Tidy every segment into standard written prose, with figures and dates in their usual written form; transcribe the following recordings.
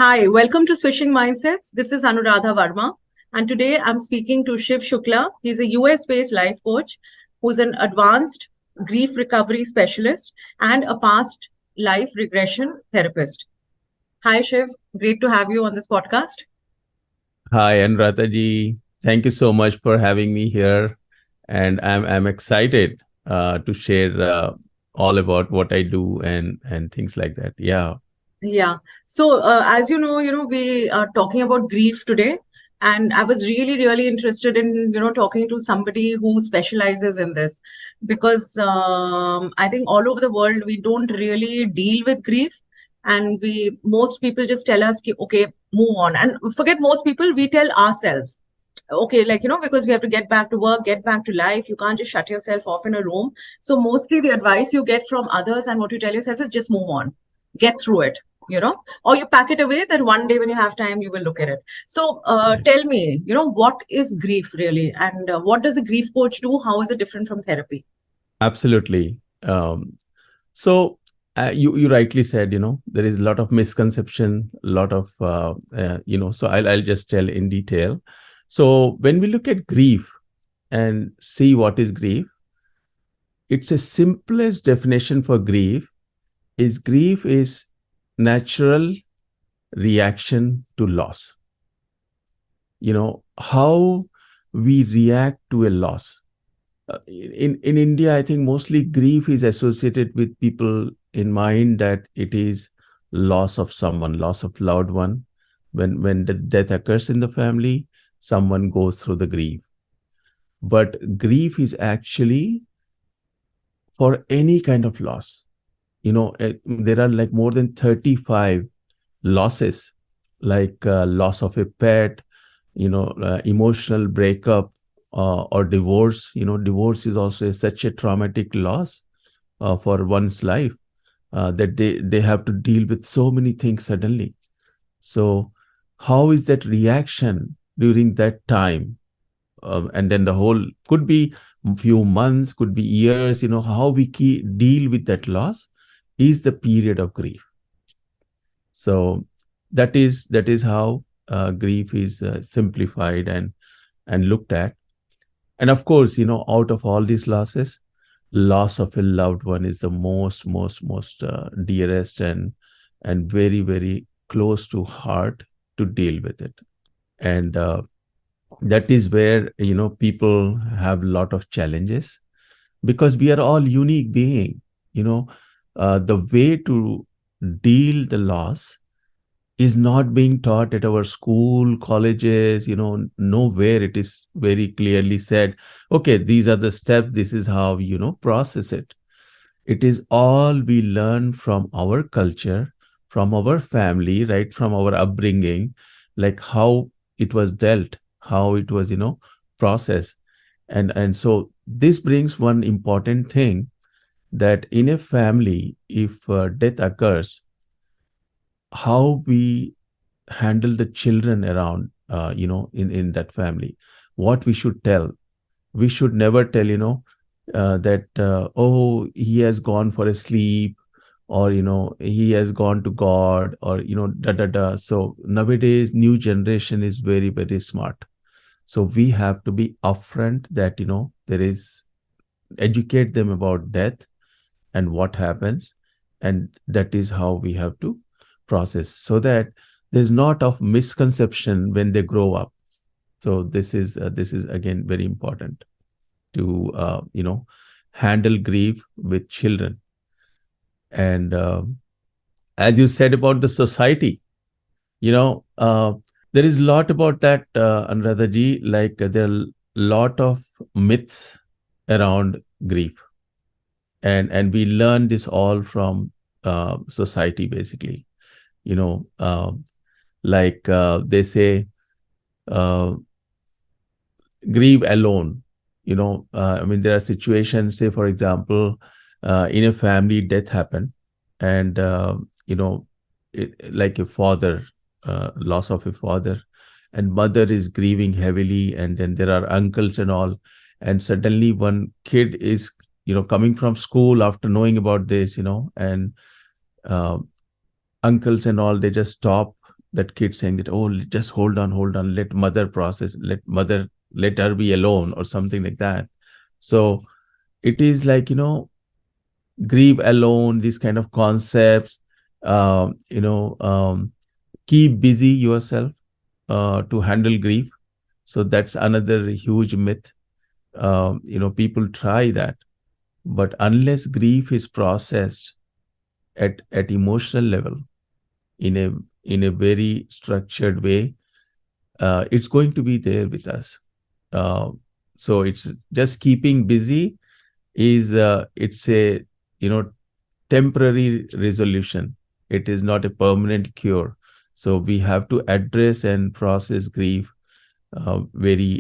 Hi, welcome to Swishing Mindsets. This is Anuradha Verma, and today I'm speaking to Shiv Shukla. He's a US-based life coach who's an advanced grief recovery specialist and a past life regression therapist. Hi, Shiv. Great to have you on this podcast. Hi, Anuradha ji. Thank you so much for having me here, and I'm excited to share all about what I do and things like that. Yeah, Yeah. So, as we are talking about grief today, and I was really interested in, talking to somebody who specializes in this because I think all over the world we don't really deal with grief, and most people just tell us, ki, okay, move on, and forget most people, we tell ourselves. Okay, like, because we have to get back to work, get back to life. You can't just shut yourself off in a room. So, mostly the advice you get from others and what you tell yourself is just move on, get through it, or you pack it away that one day when you have time, you will look at it. So, right. tell me, what is grief really? And what does a grief coach do? How is it different from therapy? Absolutely. So you rightly said, there is a lot of misconception, a lot of So I'll just tell in detail. So when we look at grief and see what is grief, it's a simplest definition for grief is natural reaction to loss. How we react to a loss. In India, I think mostly grief is associated with people in mind that it is loss of someone, loss of loved one. When the death occurs in the family, someone goes through the grief. But grief is actually for any kind of loss. There are like more than 35 losses, like loss of a pet, emotional breakup, or divorce. Divorce is also such a traumatic loss for one's life, that they have to deal with so many things suddenly. So how is that reaction during that time? And then the whole could be few months, could be years. How we deal with that loss is the period of grief. So that is how grief is simplified and looked at. And of course, out of all these losses, loss of a loved one is the most dearest and very close to heart to deal with it. And that is where people have a lot of challenges, because we are all unique being. you know the way to deal the loss is not being taught at our school, colleges. Nowhere it is very clearly said, okay, these are the steps, this is how process it. It is all we learn from our culture, from our family, right, from our upbringing, like how it was dealt, how it was processed. And so this brings one important thing, that in a family, if death occurs, how we handle the children around, in that family, what we should tell. We should never tell, that oh, he has gone for a sleep, or he has gone to god, or da da da. So nowadays new generation is very smart. So we have to be upfront that there is, educate them about death and what happens, and that is how we have to process, so that there's not of misconception when they grow up. So this is again very important to handle grief with children. And as you said about the society, you know there is a lot about that, Anuradha ji. Like there are a lot of myths around grief, and we learn this all from society, basically. you know uh, like they say, uh, grieve alone. I mean, there are situations, say for example, in a family death happened, and like a father, loss of a father, and mother is grieving heavily, and then there are uncles and all. And suddenly one kid is coming from school after knowing about this, and uh, uncles and all, they just stop that kid saying that, oh, just hold on, let mother process, let her be alone, or something like that. So it is like, grieve alone, these kind of concepts. um, you know um, Keep busy yourself to handle grief. So that's another huge myth. People try that, but unless grief is processed at emotional level, in a very structured way, it's going to be there with us. uh, so it's just keeping busy is, it's a, you know temporary resolution. It is not a permanent cure. So we have to address and process grief very,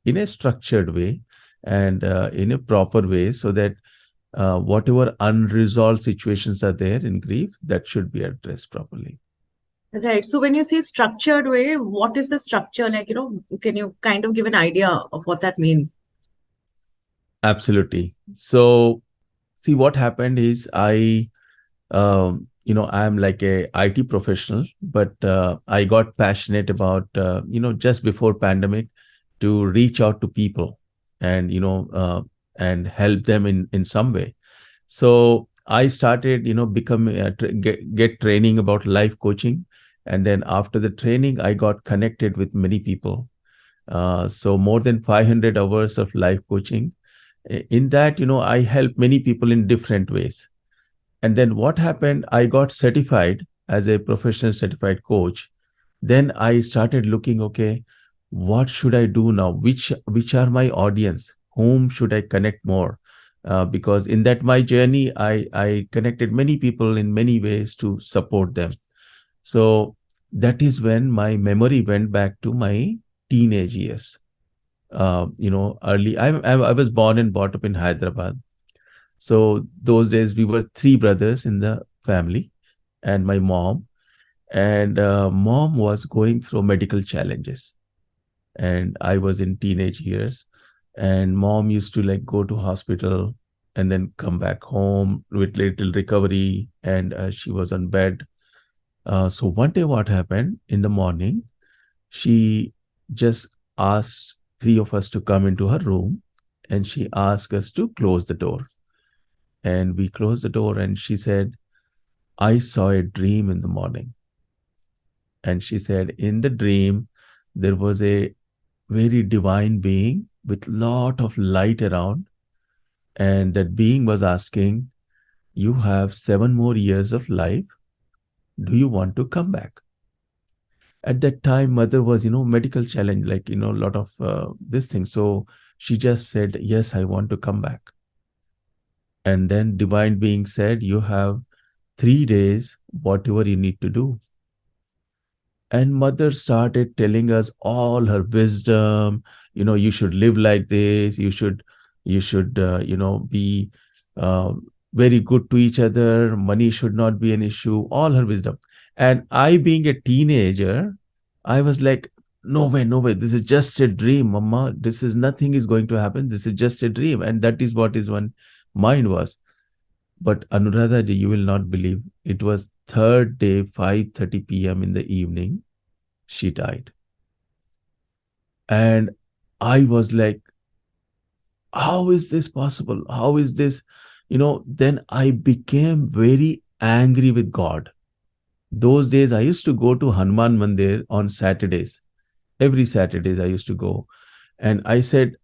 in a structured way, and in a proper way, so that whatever unresolved situations are there in grief, that should be addressed properly. Right. So when you say structured way, what is the structure? Like, can you kind of give an idea of what that means? Absolutely. So see, what happened is, I'm like a IT professional, but I got passionate about, just before pandemic, to reach out to people, and, and help them in some way. So I started, becoming, get training about life coaching. And then after the training, I got connected with many people. So more than 500 hours of life coaching. In that, I help many people in different ways. And then what happened, I got certified as a professional certified coach. Then I started looking, okay, what should I do now? Which are my audience? Whom should I connect more? Because in that my journey, I connected many people in many ways to support them. So that is when my memory went back to my teenage years. Early. I was born and brought up in Hyderabad. So those days we were three brothers in the family, and my mom. And mom was going through medical challenges, and I was in teenage years. And mom used to like go to hospital and then come back home with little recovery, and she was on bed. So one day, what happened in the morning? She just asked three of us to come into her room, and she asked us to close the door. And we closed the door, and she said, I saw a dream in the morning. And she said, in the dream, there was a very divine being with lot of light around. And that being was asking, you have 7 more years of life. Do you want to come back? At that time, mother was, medical challenge, like, a lot of this thing. So she just said, yes, I want to come back. And then divine being said, you have 3 days, whatever you need to do. And mother started telling us all her wisdom. You should live like this. You should be uh, very good to each other. Money should not be an issue. All her wisdom. And I, being a teenager, I was like, no way, no way. This is just a dream, mama. This is nothing is going to happen. This is just a dream. And that is what is one mind was. But Anuradha ji, you will not believe. It was third day, 5:30 p.m. in the evening, she died. And I was like, how is this possible? How is this? Then I became very angry with God. Those days, I used to go to Hanuman Mandir on Saturdays. Every Saturdays, I used to go. And I said,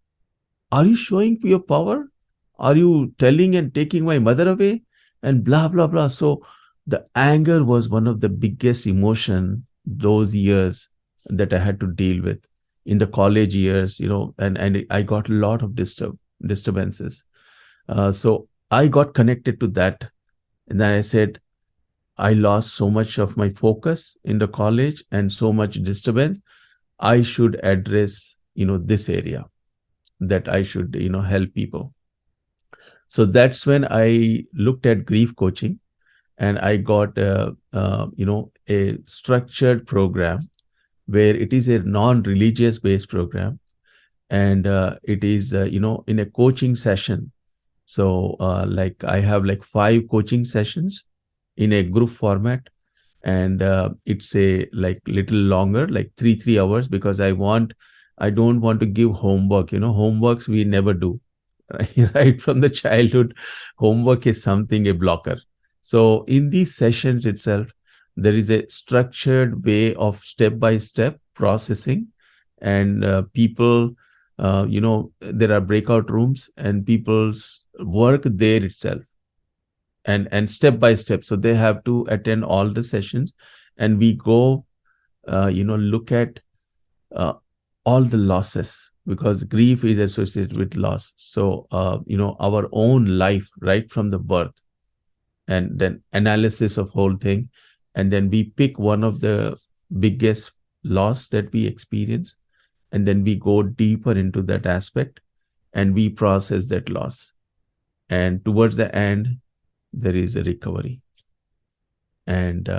are you showing your power? Are you telling and taking my mother away? And blah, blah, blah. So the anger was one of the biggest emotion those years that I had to deal with in the college years, and I got a lot of disturbances. So I got connected to that. And then I said, I lost so much of my focus in the college and so much disturbance. I should address, this area, that I should, help people. So that's when I looked at grief coaching, and I got a structured program where it is a non-religious based program, and it is in a coaching session. So like I have like 5 coaching sessions in a group format, and it's a like little longer, like 3 hours, because I don't want to give homework. Homeworks we never do. Right from the childhood, homework is something a blocker. So in these sessions itself, there is a structured way of step by step processing, and people, there are breakout rooms, and people's work there itself, and step by step. So they have to attend all the sessions, and we go, look at uh, all the losses, because grief is associated with loss. So, our own life right from the birth, and then analysis of whole thing, and then we pick one of the biggest loss that we experience, and then we go deeper into that aspect, and we process that loss, and towards the end there is a recovery. And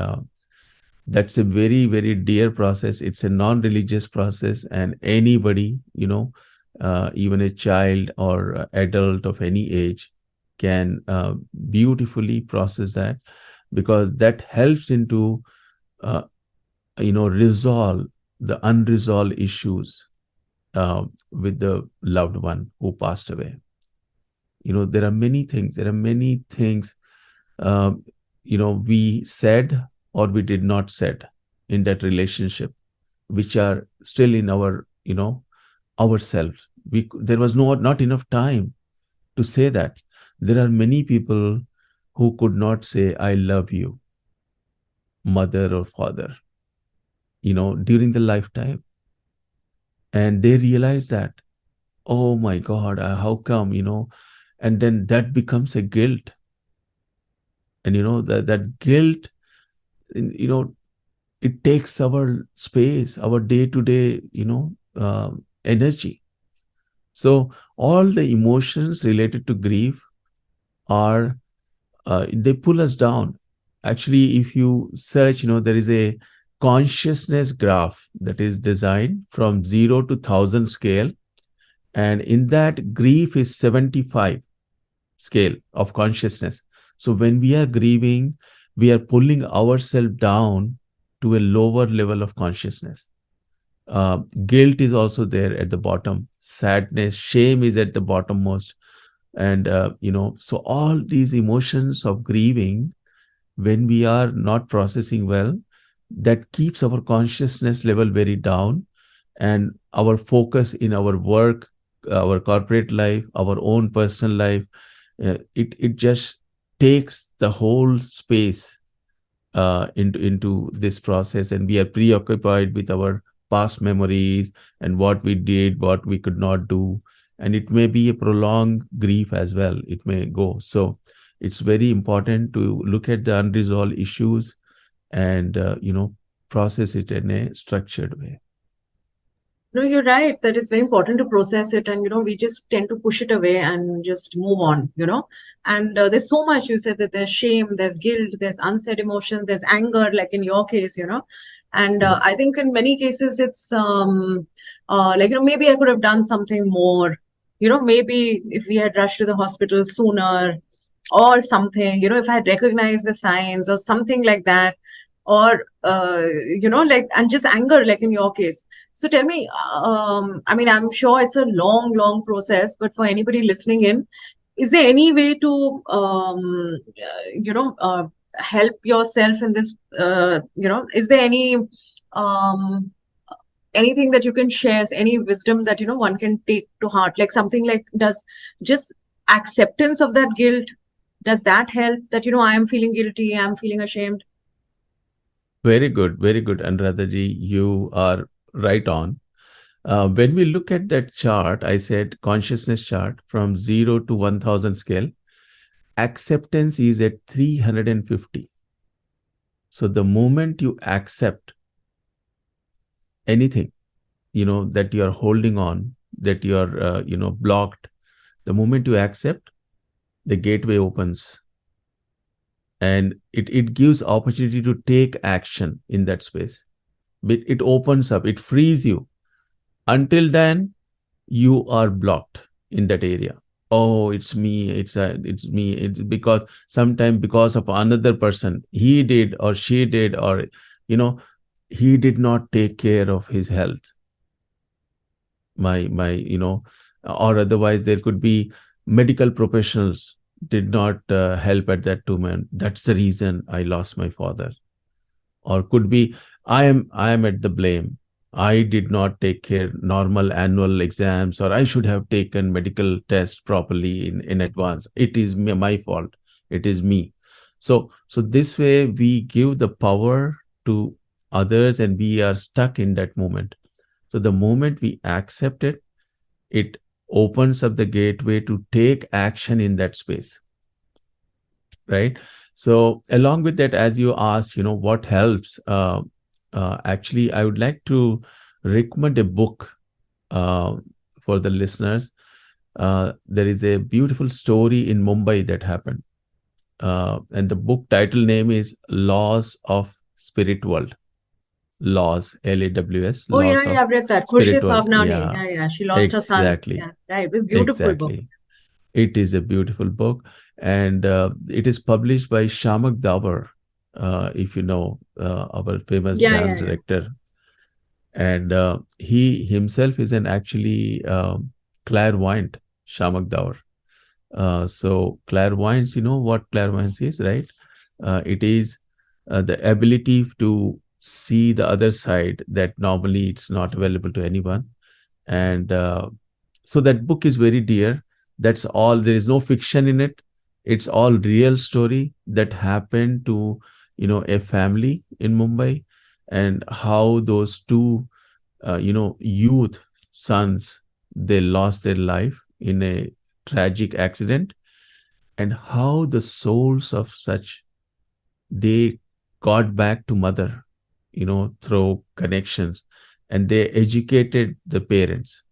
that's a very, very dear process. It's a non-religious process, and anybody, even a child or adult of any age, can beautifully process that, because that helps into uh, resolve the unresolved issues with the loved one who passed away. There are many things. uh, we said or we did not said in that relationship, which are still in our, ourselves. There was not enough time to say that. There are many people who could not say I love you, mother or father, during the lifetime, and they realize that, oh my God, how come, and then that becomes a guilt. And that guilt, you know it takes our space, our day to day, energy. So all the emotions related to grief are, they pull us down. Actually, if you search, there is a consciousness graph that is designed from 0 to 1,000 scale, and in that, grief is 75 scale of consciousness. So when we are grieving, we are pulling ourselves down to a lower level of consciousness. Guilt is also there at the bottom. Sadness, shame is at the bottommost. And, so all these emotions of grieving, when we are not processing well, that keeps our consciousness level very down, and our focus in our work, our corporate life, our own personal life, it just takes the whole space into this process, and we are preoccupied with our past memories and what we did, what we could not do, and it may be a prolonged grief as well. It may go. So it's very important to look at the unresolved issues, and process it in a structured way. No, you're right that it's very important to process it, and we just tend to push it away and just move on. And there's so much. You said that there's shame, there's guilt, there's unsaid emotion, there's anger, like in your case. And Yeah. I think in many cases it's like maybe I could have done something more. Maybe if we had rushed to the hospital sooner or something. If I had recognized the signs or something like that, or like, and just anger, like in your case. So tell me, I mean, I'm sure it's a long, long process, but for anybody listening in, is there any way to, help yourself in this? Is there um, anything that you can share, any wisdom that, one can take to heart, like something like, does just acceptance of that guilt, does that help that, I am feeling guilty, I'm feeling ashamed? Very good, Anuradhaji. You are right on. When we look at that chart, I said consciousness chart from 0 to 1,000 scale, acceptance is at 350. So the moment you accept anything, that you are holding on, that you are, blocked, the moment you accept, the gateway opens, and it gives opportunity to take action in that space. But it opens up, it frees you. Until then, you are blocked in that area. oh, it's me, it's me, it's because sometimes because of another person, he did or she did, or you know he did not take care of his health, my or otherwise there could be medical professionals did not help at that moment. That's the reason I lost my father. Or could be I am at the blame. I did not take care normal annual exams, or I should have taken medical tests properly in advance. It is my fault. It is me. So this way we give the power to others, and we are stuck in that moment. So the moment we accept it, it opens up the gateway to take action in that space, right? So along with that, as you asked, what helps, actually I would like to recommend a book uh, for the listeners. There is a beautiful story in Mumbai that happened, and the book title name is Laws of Spirit World. Laws, Laws, Oh yeah, Laws yeah, of I've read that. Spirit Khushi World. Bhavnani. Yeah, Yeah, yeah. She lost her son. exactly, Yeah, right. It was a beautiful book. exactly. It is a beautiful book, and it is published by Shamak Davar, if you know, our famous Yeah, yeah, dance yeah. director. And he himself is an actually clairvoyant, Shamak Davar. So clairvoyance, you know what clairvoyance is, right? It is the ability to see the other side that normally it's not available to anyone. And so that book is very dear. That's all. There is no fiction in it. It's all real story that happened to a family in Mumbai, and how those two youth sons, they lost their life in a tragic accident, and how the souls of such, they got back to mother, through connections, and they educated the parents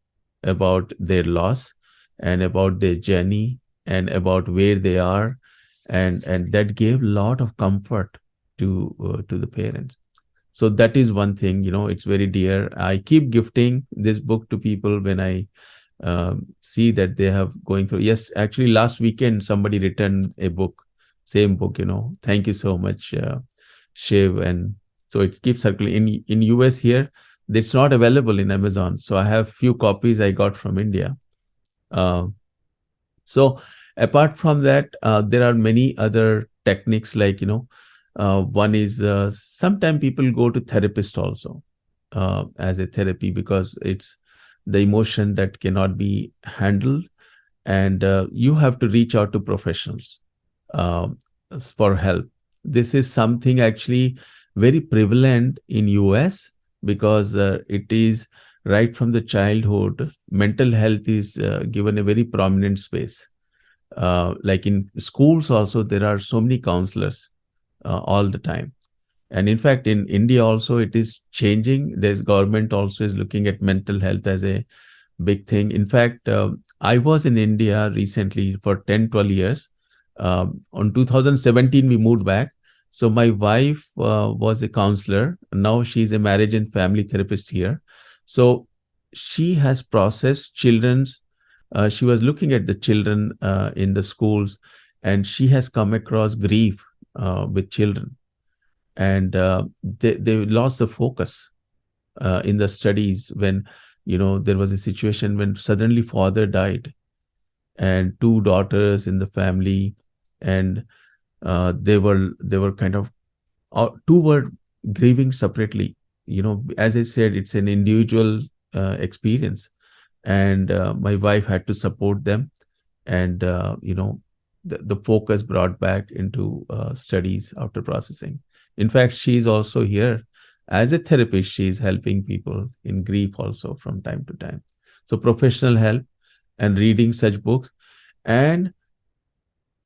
about their loss, and about their journey, and about where they are, and that gave a lot of comfort to the parents. So that is one thing, it's very dear. I keep gifting this book to people when I see that they have going through. Yes, actually last weekend somebody returned a book, same book. Thank you so much, Shiv. And so it keeps circulating in US here. It's not available in Amazon, so I have few copies I got from India. uh, so apart from that, there are many other techniques, like one is, sometimes people go to therapist also, as a therapy, because it's the emotion that cannot be handled, and you have to reach out to professionals uh, for help. This is something actually very prevalent in US, because it is right from the childhood. Mental health is given a very prominent space. Like in schools also, there are so many counselors all the time. And in fact, in India also, it is changing. There's government also is looking at mental health as a big thing. In fact, I was in India recently for 10, 12 years. On 2017, we moved back. So my wife was a counselor. Now she's a marriage and family therapist here. So she has processed children's, she was looking at the children in the schools, and she has come across grief with children. And they lost the focus in the studies when there was a situation when suddenly father died, and two daughters in the family, and they were kind of, two were grieving separately. As I said, it's an individual experience, and my wife had to support them, and the focus brought back into studies after processing. In fact, she's also here as a therapist. She's helping people in grief also from time to time. So professional help, and reading such books, and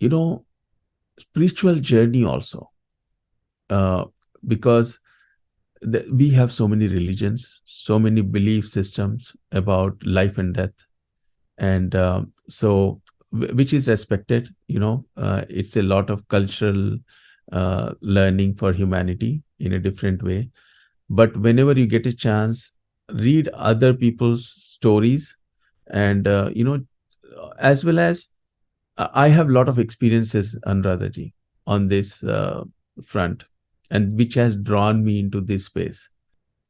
you know spiritual journey also, uh, because we have so many religions, so many belief systems about life and death, and so which is respected. It's a lot of cultural learning for humanity in a different way. But whenever you get a chance, read other people's stories, and as well as I have a lot of experiences, Anuradha ji, on this front, and which has drawn me into this space.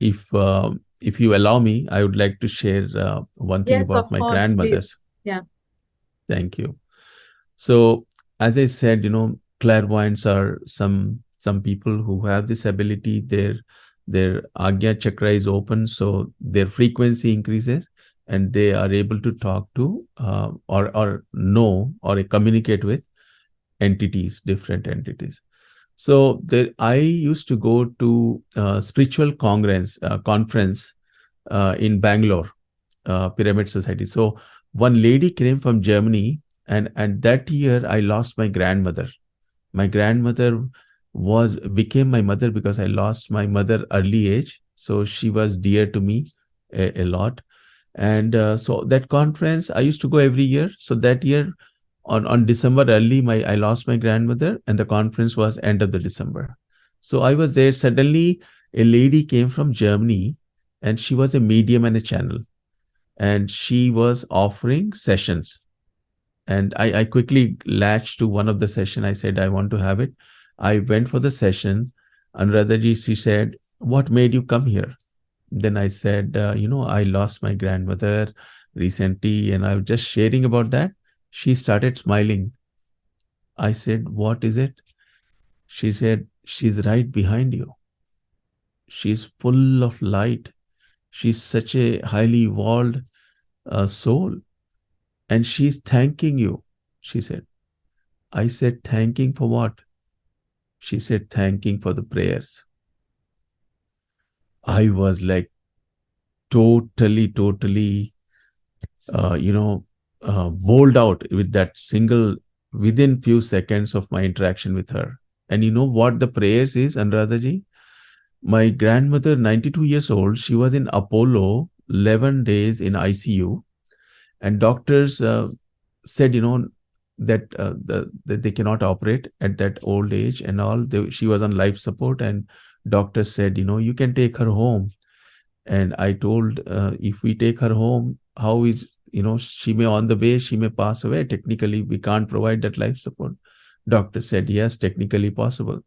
If you allow me, I would like to share one thing Yes, about of my course, please. grandmothers. Yeah. Thank you. So, as I said, clairvoyants are some people who have this ability. Their Agya chakra is open, so their frequency increases, and they are able to talk to or know or communicate with entities, different entities. So there, I used to go to spiritual conference in Bangalore, Pyramid Society. So one lady came from Germany, and that year I lost my grandmother. My grandmother was became my mother because I lost my mother early age. So she was dear to me a lot. And so that conference I used to go every year. So that year on December early, my I lost my grandmother, and the conference was end of the December. So I was there. Suddenly, a lady came from Germany, and she was a medium and a channel, and she was offering sessions. And I quickly latched to one of the session. I said I want to have it. I went for the session, and Radhaji, she said, "What made you come here?" Then I said, I lost my grandmother recently, and I was just sharing about that. She started smiling. I said, "What is it?" She said, "She's right behind you. She's full of light. She's such a highly evolved soul, and she's thanking you." She said. I said, "Thanking for what?" She said, "Thanking for the prayers." I was like totally, uh, you know, bowled out with that single within few seconds of my interaction with her. And you know what the prayers is, Anuradhaji? My grandmother, 92 years old, she was in Apollo 11 days in ICU, and doctors said, that they cannot operate at that old age and all. She was on life support, and doctors said, you can take her home. And I told, if we take her home, how is, she may on the way, she may pass away. Technically, we can't provide that life support. Doctor said, yes, technically possible.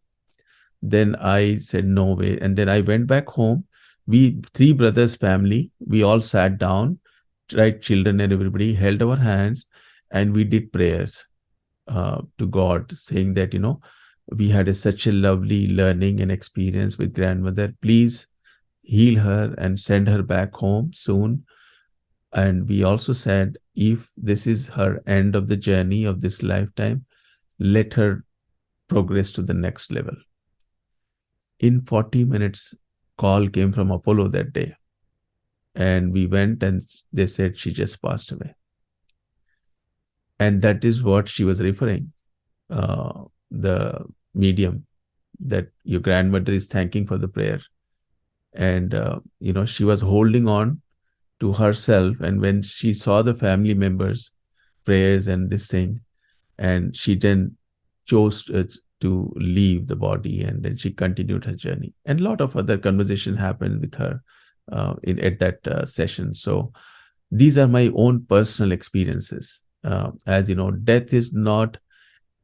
Then I said, no way. And then I went back home. We, three brothers family, we all sat down, right? Children and everybody held our hands, and we did prayers to God, saying that, we had such a lovely learning and experience with grandmother. Please heal her and send her back home soon. And we also said, if this is her end of the journey of this lifetime, let her progress to the next level. In 40 minutes, call came from Apollo that day. And we went, and they said she just passed away. And that is what she was referring, the medium, that your grandmother is thanking for the prayer. And, she was holding on to herself. And when she saw the family members' prayers and this thing, and she then chose to leave the body, and then she continued her journey. And a lot of other conversation happened with her at that session. So these are my own personal experiences. As you know, death is not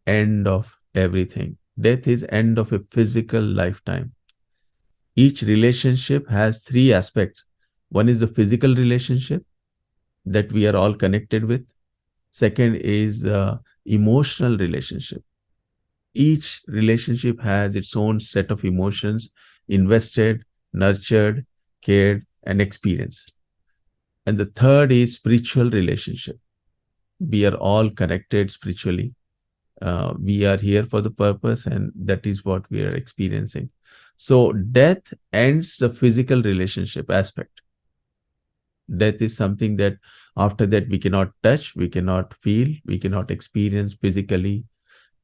end of everything. Death is end of a physical lifetime. Each relationship has three aspects. One is the physical relationship that we are all connected with. Second is emotional relationship. Each relationship has its own set of emotions invested, nurtured, cared, and experienced. And the third is spiritual relationship. We are all connected spiritually. We are here for the purpose, and that is what we are experiencing. So death ends the physical relationship aspect. Death is something that after that we cannot touch, we cannot feel, we cannot experience physically,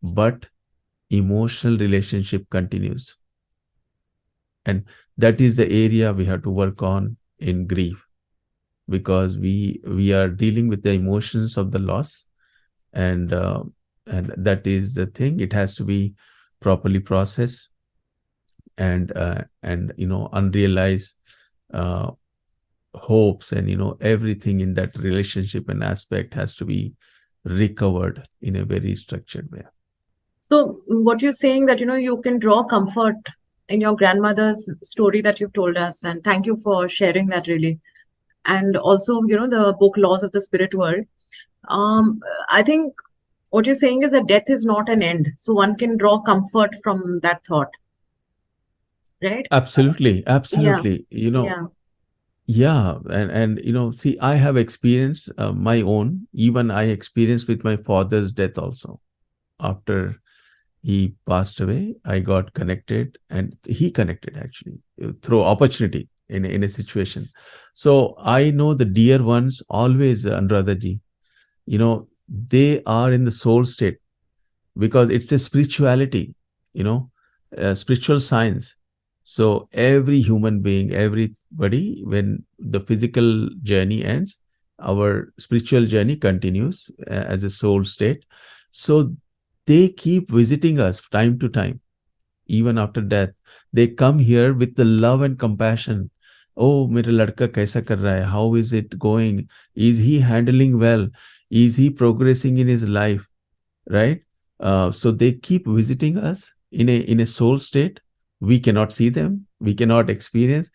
but emotional relationship continues. And that is the area we have to work on in grief, because we are dealing with the emotions of the loss, and that is the thing. It has to be properly processed, and unrealized hopes, and everything in that relationship and aspect has to be recovered in a very structured way. So what you're saying that, you can draw comfort in your grandmother's story that you've told us, and thank you for sharing that really. And also, the book Laws of the Spirit World. Um, I think what you're saying is that death is not an end. So one can draw comfort from that thought, right? Absolutely, Yeah, absolutely. yeah. Yeah, and see, I have experienced my own. Even I experienced with my father's death also. After he passed away, I got connected, and he connected actually through opportunity in a situation. So I know the dear ones always, Anuradhaji. They are in the soul state because it's a spirituality, you know, spiritual science. So every human being, everybody, when the physical journey ends, our spiritual journey continues as a soul state. So they keep visiting us time to time, even after death. They come here with the love and compassion. Oh, मेरा लड़का कैसा कर रहा है? How is it going? Is he handling well? Is he progressing in his life? Right? So they keep visiting us in a soul state. We cannot see them. We cannot experience.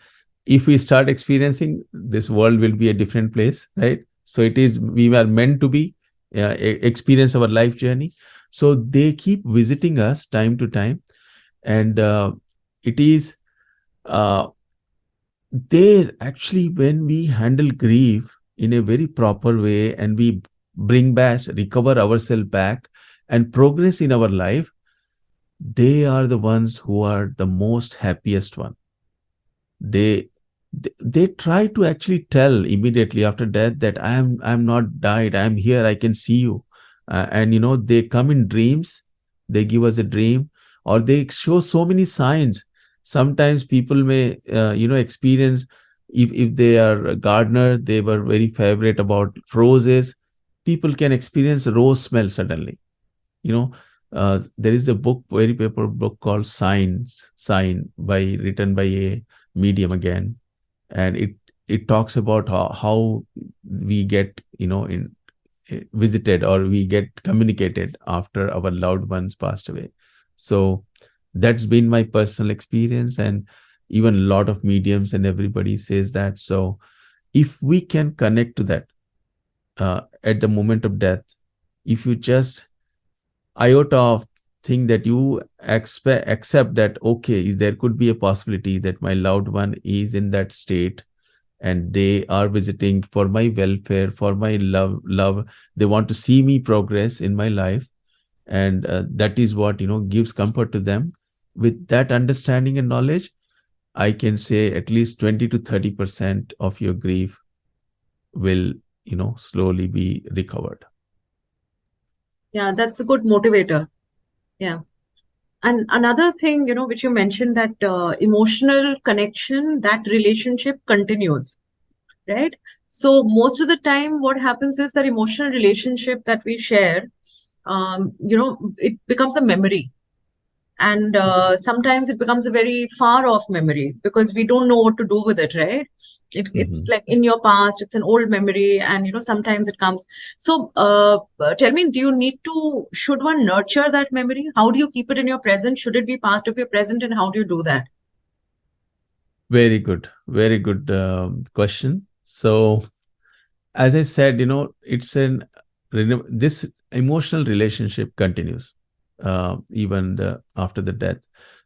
If we start experiencing, this world will be a different place, right? So it is, we were meant to be experience our life journey. So they keep visiting us time to time, and it is uh, there actually when we handle grief in a very proper way, and we bring back, recover ourselves back, and progress in our life, they are the ones who are the most happiest one. They they try to actually tell immediately after death that I'm not died, I'm here, I can see you. And they come in dreams, they give us a dream, or they show so many signs. Sometimes people may experience, if they are a gardener, they were very favorite about roses, people can experience rose smell suddenly. you know there is a book, very paper book called Sign, by written by a medium again, and it talks about how we get in visited, or we get communicated after our loved ones passed away. So that's been my personal experience, and even a lot of mediums and everybody says that. So if we can connect to that at the moment of death, if you just iota of thing that you accept that, okay, there could be a possibility that my loved one is in that state, and they are visiting for my welfare, for my love, they want to see me progress in my life, and that is what gives comfort to them. With that understanding and knowledge, I can say at least 20 to 30% of your grief will slowly be recovered. Yeah, that's a good motivator. Yeah. And another thing, which you mentioned, that emotional connection, that relationship continues, right? So most of the time, what happens is that emotional relationship that we share, it becomes a memory. And sometimes it becomes a very far off memory because we don't know what to do with it, right? It's Mhm. like in your past, it's an old memory, and sometimes it comes. So tell me, should one nurture that memory? How do you keep it in your present? Should it be part of your present, and how do you do that? Very good question. So as I said, it's this emotional relationship continues even after the death.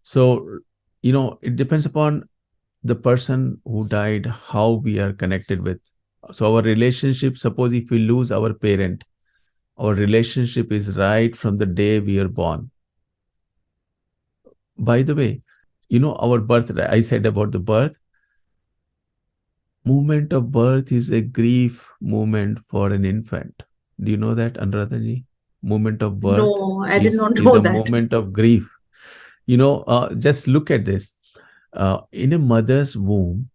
So it depends upon the person who died, how we are connected with. So our relationship, suppose if we lose our parent, our relationship is right from the day we are born. By the way, our birth, I said about the birth, moment of birth is a grief moment for an infant. Do you know that, Anuradhaji? Moment of birth No, I did is not is know a that. moment of grief. Just look at this. In a mother's womb,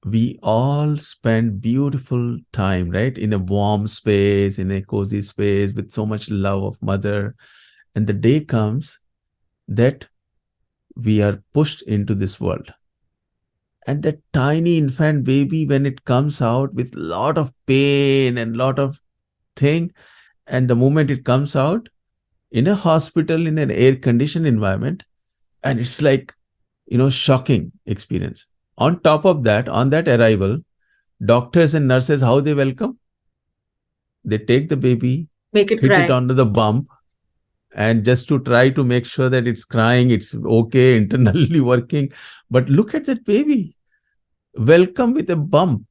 we all spend beautiful time, right? In a warm space, in a cozy space, with so much love of mother. And the day comes that we are pushed into this world, and that tiny infant baby, when it comes out with lot of pain and lot of thing, And the moment it comes out in a hospital, in an air conditioned environment, and it's like, shocking experience. On top of that, on that arrival, doctors and nurses, how they welcome? They take the baby, Make it hit it cry. onto the bump, and just to try to make sure that it's crying, it's okay, internally working. But look at that baby, welcome with a bump,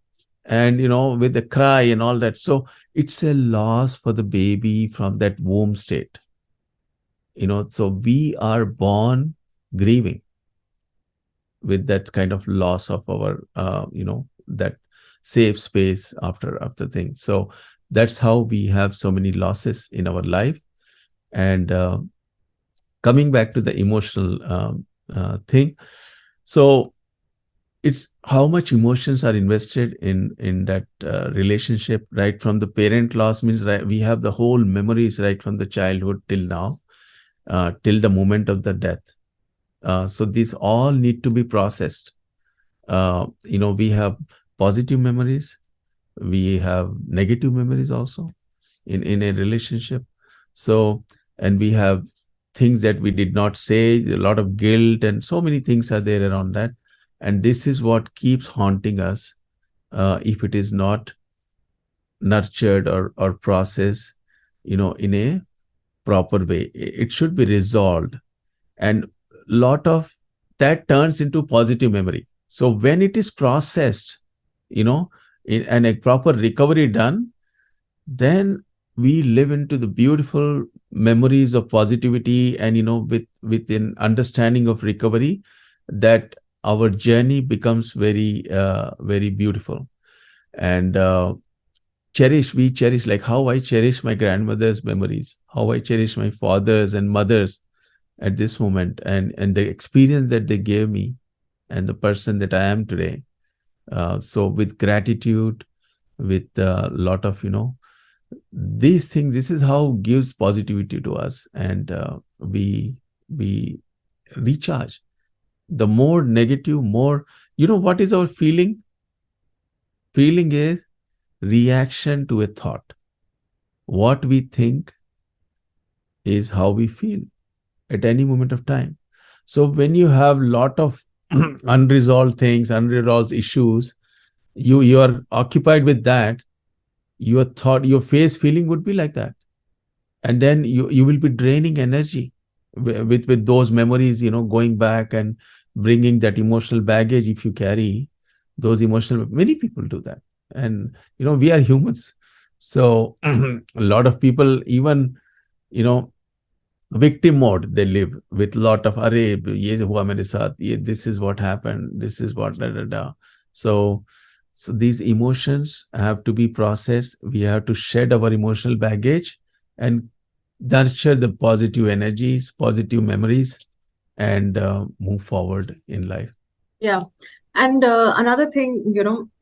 and with a cry and all that. So it's a loss for the baby from that womb state. So we are born grieving with that kind of loss of our that safe space after things. So that's how we have so many losses in our life. And coming back to the emotional thing, so it's how much emotions are invested in that relationship, right? From the parent loss means, right, we have the whole memories right from the childhood till now, till the moment of the death. So these all need to be processed. We have positive memories, we have negative memories also in a relationship. So, and we have things that we did not say, a lot of guilt, and so many things are there around that. And this is what keeps haunting us if it is not nurtured or processed, in a proper way. It should be resolved. And lot of that turns into positive memory. So when it is processed, and a proper recovery done, then we live into the beautiful memories of positivity, and with an understanding of recovery, that our journey becomes very beautiful. And we cherish, like how I cherish my grandmother's memories, how I cherish my fathers and mothers at this moment, and the experience that they gave me, and the person that I am today. So with gratitude, with a lot of these things, this is how gives positivity to us. And we recharge. The more negative, more, what is our feeling? Feeling is reaction to a thought. What we think is how we feel at any moment of time. So when you have lot of unresolved things, unresolved issues, you are occupied with that, your thought, your face feeling would be like that. And then you will be draining energy with those memories, going back and bringing that emotional baggage. If you carry those emotional, many people do that. And we are humans. So a lot of people, even victim mode, they live with lot of, अरे ये हुआ मेरे साथ, ये this is what happened, this is what da da da. So these emotions have to be processed. We have to shed our emotional baggage and nurture the positive energies, positive memories, and move forward in life. Yeah. And another thing,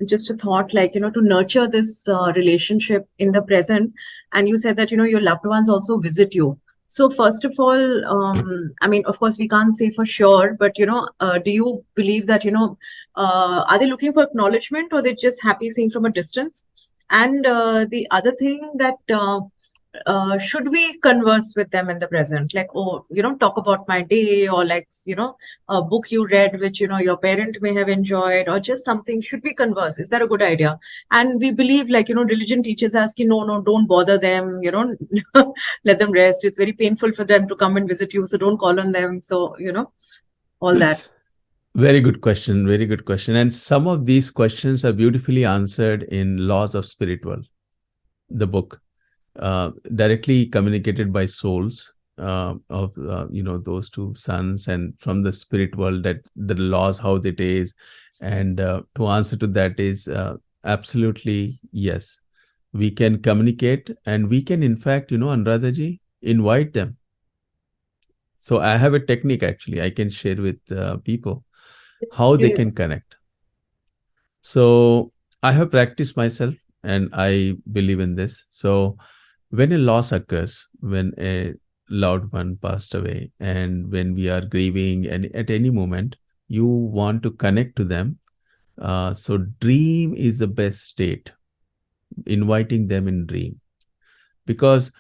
just a thought, like, to nurture this relationship in the present. And you said that, your loved ones also visit you. So first of all, I mean, of course, we can't say for sure, but, do you believe that, are they looking for acknowledgement, or they're just happy seeing from a distance? And the other thing that should we converse with them in the present, like, oh, talk about my day, or like, a book you read which your parent may have enjoyed, or just something? Should we converse? Is that a good idea? And we believe, like, religion teaches us, no, no, don't bother them, let them rest. It's very painful for them to come and visit you, so don't call on them. So all that. Very good question. Very good question. And some of these questions are beautifully answered in Laws of Spirit World, the book, directly communicated by souls of those two sons, and from the spirit world, that the laws, how it is. And to answer to that is absolutely yes. We can communicate, and we can, in fact, Anuradha ji, invite them. So I have a technique, actually, I can share with people how they can connect. So I have practiced myself, and I believe in this. So when a loss occurs, when a loved one passed away, and when we are grieving, and at any moment you want to connect to them, so dream is the best state, inviting them in dream. because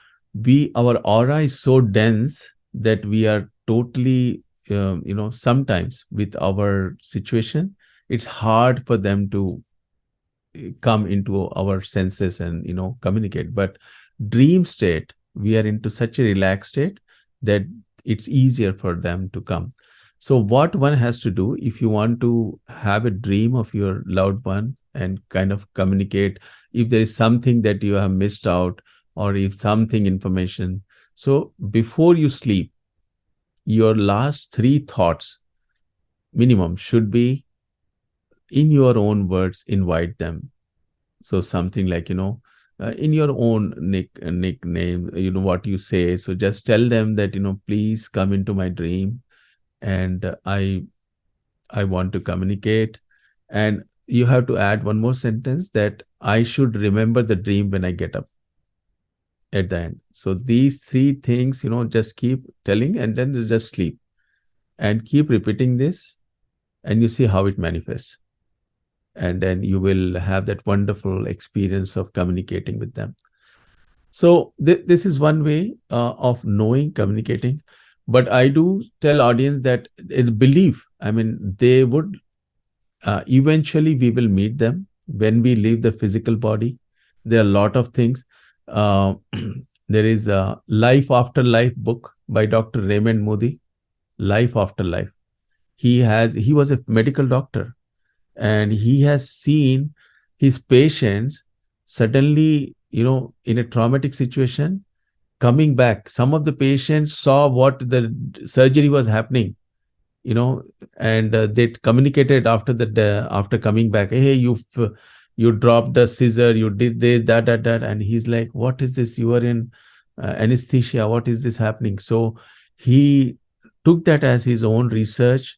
our aura is so dense that we are totally, sometimes with our situation, it's hard for them to come into our senses and communicate. But dream state, we are into such a relaxed state that it's easier for them to come. So what one has to do, if you want to have a dream of your loved one and kind of communicate, if there is something that you have missed out, or if something information, so before you sleep, your last 3 thoughts minimum should be, in your own words, invite them. So something like, in your own nickname, what you say. So just tell them that, please come into my dream, and I want to communicate. And you have to add one more sentence, that I should remember the dream when I get up at the end. So these 3 things, just keep telling, and then just sleep and keep repeating this, and you see how it manifests. And then you will have that wonderful experience of communicating with them. So this is one way of knowing, communicating. But I do tell audience that it's belief. I mean, they would eventually, we will meet them when we leave the physical body. There are a lot of things. Uh, there is a Life After Life book by Dr. Raymond Moody. Life After Life. He was a medical doctor, and he has seen his patients suddenly, in a traumatic situation, coming back. Some of the patients saw what the surgery was happening, and they communicated after coming back, hey, you dropped the scissor, you did this, that, and he's like, what is this? You are in anesthesia, what is this happening? So he took that as his own research,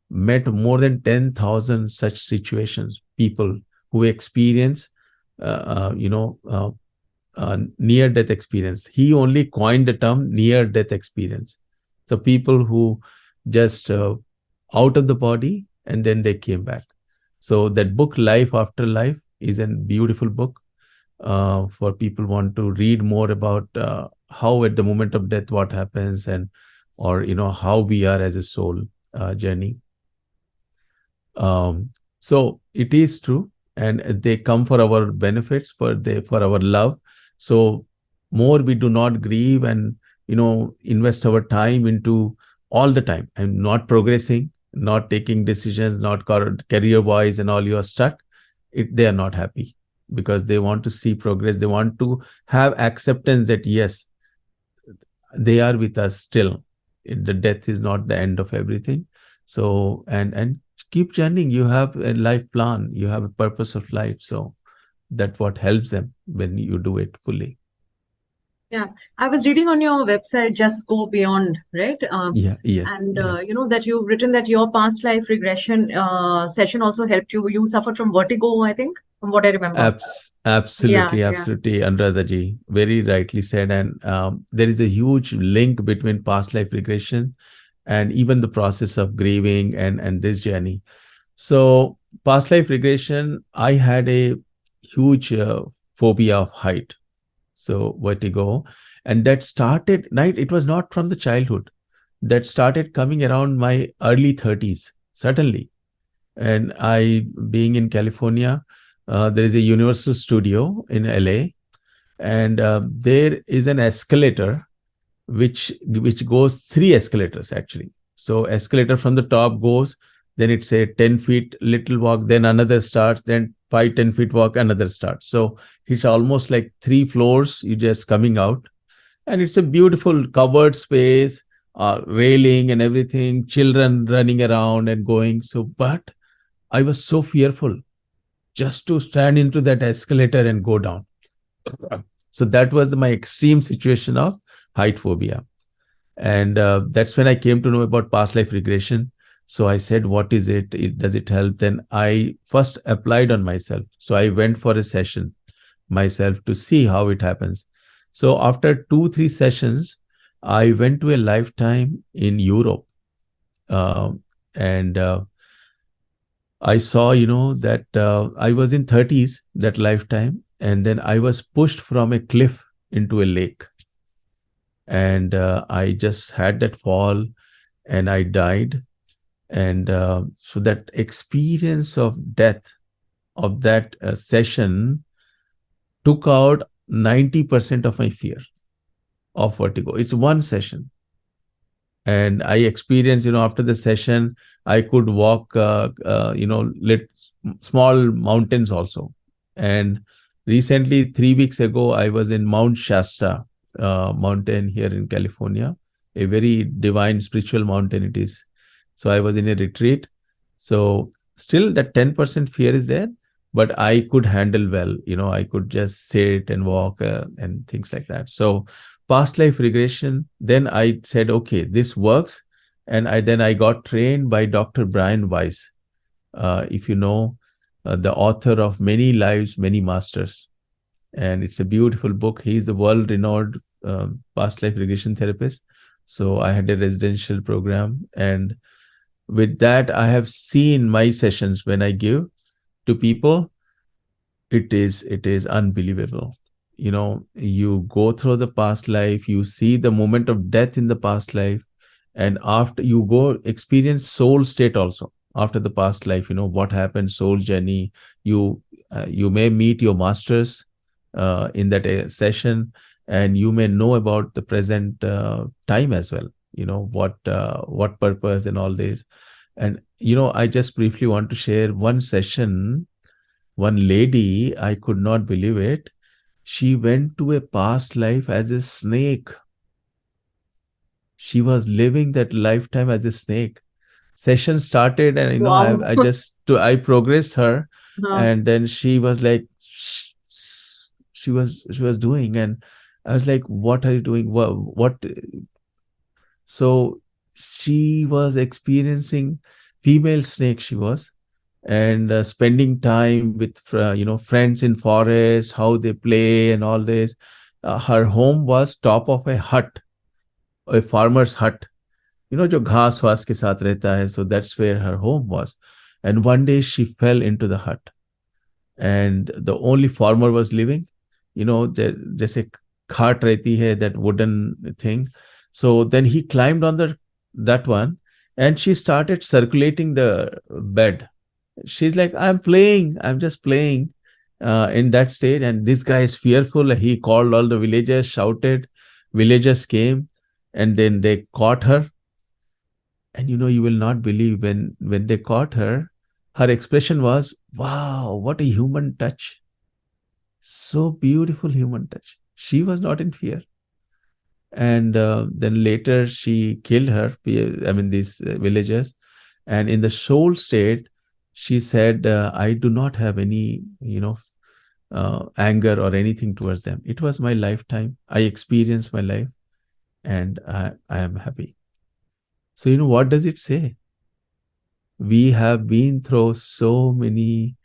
met more than 10,000 such situations, people who experience near death experience. He only coined the term near death experience. So people who just out of the body and then they came back. So that book, Life After Life, is a beautiful book for people want to read more about how at the moment of death what happens, and or how we are as a soul journey. So it is true, and they come for our benefits, for our love. So more we do not grieve and invest our time into all the time and not progressing, not taking decisions, not career wise, and all, you are stuck. They are not happy, because they want to see progress. They want to have acceptance that yes, they are with us still. The death is not the end of everything. So and keep journeying. You have a life plan, you have a purpose of life. So that's what helps them when you do it fully. Yeah, I was reading on your website, Just Go Beyond, right? Yes. And that you've written that your past life regression session also helped you. You suffered from vertigo, I think, from what I remember. Absolutely, Yeah. Anuradhaji, very rightly said. And there is a huge link between past life regression and even the process of grieving and this journey. So past life regression, I had a huge phobia of height, so vertigo, and that started, right, it was not from the childhood. That started coming around my early 30s, certainly. And I, being in California, there is a Universal Studio in LA, and there is an escalator which goes 3 escalators actually. So escalator from the top goes, then it's a 10 feet little walk, then another starts, then 5-10 feet walk, another starts. So it's almost like 3 floors, you just coming out, and it's a beautiful covered space, railing and everything, children running around and going. So but I was so fearful just to stand into that escalator and go down. So that was my extreme situation of height phobia. And that's when I came to know about past life regression. So I said, what is it? Does it help? Then I first applied on myself. So I went for a session myself to see how it happens. So after 2-3 sessions, I went to a lifetime in Europe. And I saw, that I was in 30s that lifetime. And then I was pushed from a cliff into a lake. And I just had that fall and I died. And so that experience of death of that session took out 90% of my fear of vertigo. It's one session. And I experienced, after the session, I could walk, small mountains also. And recently, 3 weeks ago, I was in Mount Shasta mountain here in California, a very divine spiritual mountain it is. So I was in a retreat. So still that 10% fear is there, but I could handle well. I could just sit and walk and things like that. So past life regression, then I said, okay, this works. And then I got trained by Dr. Brian Weiss. If you know, the author of Many Lives, Many Masters. And it's a beautiful book. He's the world renowned past life regression therapist. So I had a residential program. And with that, I have seen my sessions when I give to people. It is unbelievable. You go through the past life, you see the moment of death in the past life, and after you go experience soul state also after the past life. What happened, soul journey. You may meet your masters in that session, and you may know about the present time as well. What purpose and all this. And I just briefly want to share one session. One lady, I could not believe it. She went to a past life as a snake. She was living that lifetime as a snake. Session started, and Wow. I progressed her, Uh, and then she was like, she was doing, and I was like, what are you doing? What? So she was experiencing female snake. She was, and spending time with friends in forest, how they play and all this. Her home was top of a hut, a farmer's hut, जो घास वास के साथ रहता है. So that's where her home was. And one day she fell into the hut, and the only farmer was living. जैसे खाट रहती है, that wooden thing. So then he climbed on that one, and she started circulating the bed. She's like, I'm just playing in that stage. And this guy is fearful. He called all the villagers, shouted. Villagers came, and then they caught her. And you will not believe, when they caught her, her expression was, wow, what a human touch. So beautiful human touch. She was not in fear. And then later she killed her, these villagers. And in the soul state, she said, I do not have any, anger or anything towards them. It was my lifetime. I experienced my life, and I am happy. So, what does it say? We have been through so many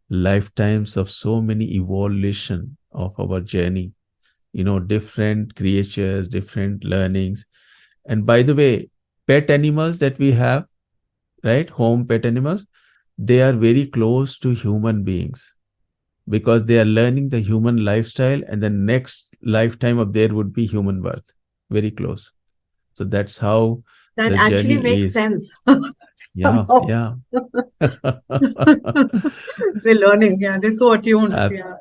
lifetimes of so many evolution of our journey, different creatures, different learnings. And by the way, pet animals that we have, right? Home pet animals, they are very close to human beings, because they are learning the human lifestyle, and the next lifetime of there would be human birth. Very close. So that's how that the actually journey makes is. sense. Yeah, Somehow. yeah. They're learning. Yeah, they're so attuned. Ab- Yeah.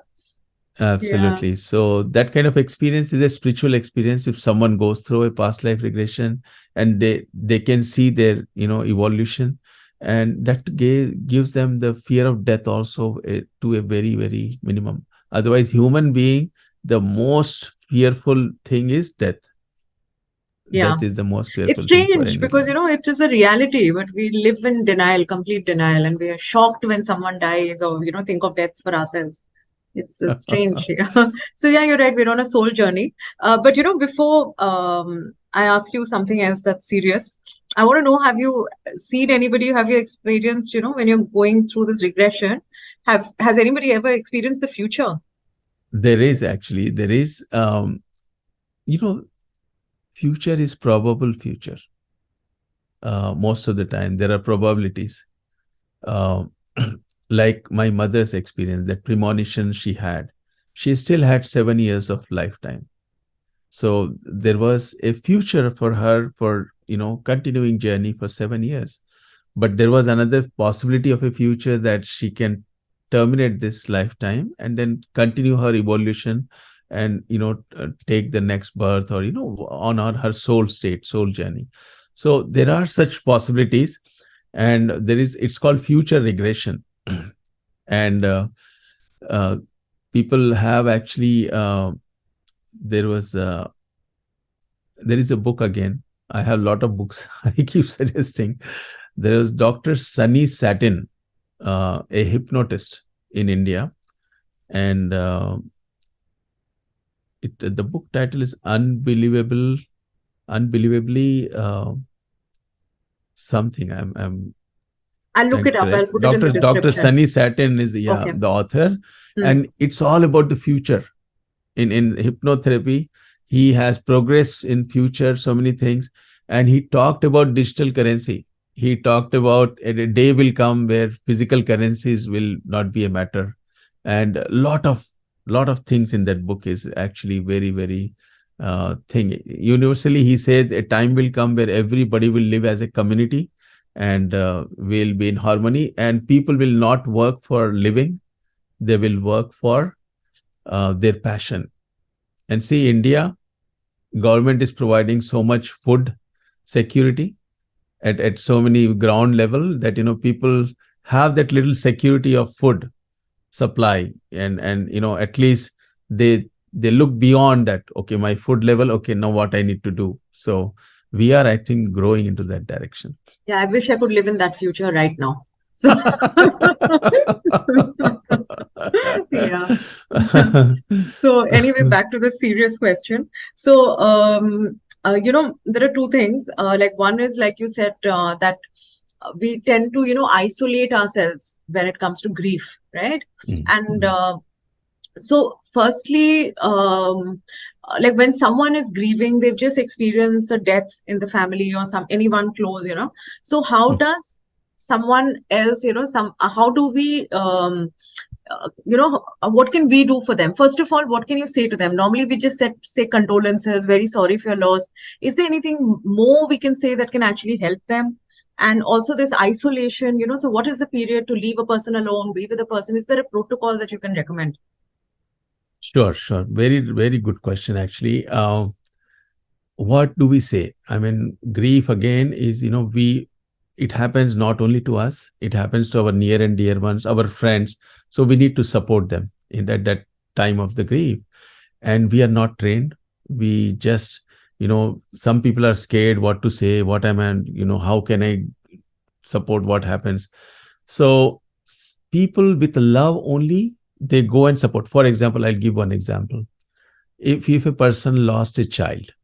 Yeah. Absolutely. So that kind of experience is a spiritual experience. If someone goes through a past life regression, and they can see their evolution, and that gives them the fear of death also, to a very, very minimum. Otherwise, human being, the most fearful thing is death. Yeah. Death is the most It's fearful thing for strange any because, being. it is a reality, but we live in denial, complete denial, and we are shocked when someone dies or, think of death for ourselves. It's strange. Yeah. So yeah, you're right. We're on a soul journey. But before I ask you something else that's serious, I want to know, have you seen anybody, have you experienced, when you're going through this regression, has anybody ever experienced the future? There is, you know, future is probable future. Most of the time, there are probabilities. Uh, like my mother's experience, that premonition she had. She still had 7 years of lifetime. So there was a future for her for, continuing journey for 7 years. But there was another possibility of a future that she can terminate this lifetime and then continue her evolution and, take the next birth or, on her soul state, soul journey. So there are such possibilities, and it's called future regression. And uh, people have actually, there was there is a book again. I have a lot of books I keep suggesting. There was Dr. Sunny Satin, a hypnotist in India, and the book title is Unbelievably something. I'm I'll look trying to it up. I'll correct. put it in the Dr. description. Sunny Satin is the Okay. author, Hmm. and it's all about the future. In hypnotherapy, he has progressed in future so many things, and he talked about digital currency. He talked about a day will come where physical currencies will not be a matter, and a lot of things in that book is actually very, very thing. Universally, he says a time will come where everybody will live as a community and will be in harmony, and people will not work for living; they will work for their passion. And see, India government is providing so much food security at so many ground level that people have that little security of food supply, and at least they look beyond that. Okay, my food level. Okay, now what I need to do. So we are, I think, growing into that direction. Yeah, I wish I could live in that future right now. So, yeah. So anyway, back to the serious question. So, there are two things. Like one is, like you said, that we tend to, isolate ourselves when it comes to grief, right? And so, firstly, like when someone is grieving, they've just experienced a death in the family or anyone close, So, how does someone else, how do we, what can we do for them? First of all, what can you say to them? Normally, we just say condolences, very sorry for your loss. Is there anything more we can say that can actually help them? And also this isolation, so what is the period to leave a person alone, be with a person? Is there a protocol that you can recommend? Sure, sure. Very, very good question, actually. What do we say? I mean, grief again is, it happens not only to us, it happens to our near and dear ones, our friends. So we need to support them in that time of the grief. And we are not trained. We just, some people are scared what to say, what am I, how can I support what happens. So people with love only, they go and support. For example, I'll give one example. If a person lost a child,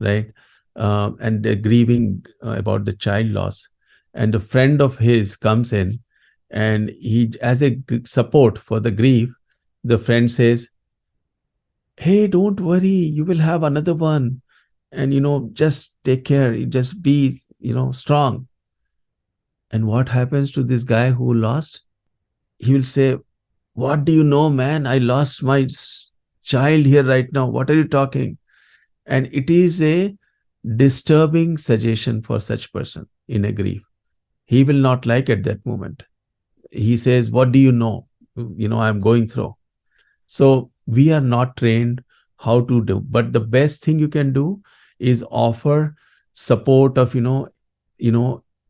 right, and they're grieving about the child loss, and a friend of his comes in, and he, as a support for the grief, the friend says, hey, don't worry, you will have another one, and just take care, you just be strong. And what happens to this guy who lost? He will say, what do you know, man? I lost my child here right now. What are you talking? And it is a disturbing suggestion for such person in a grief. He will not like at that moment. He says, what do you know? I'm going through. So we are not trained how to do. But the best thing you can do is offer support of,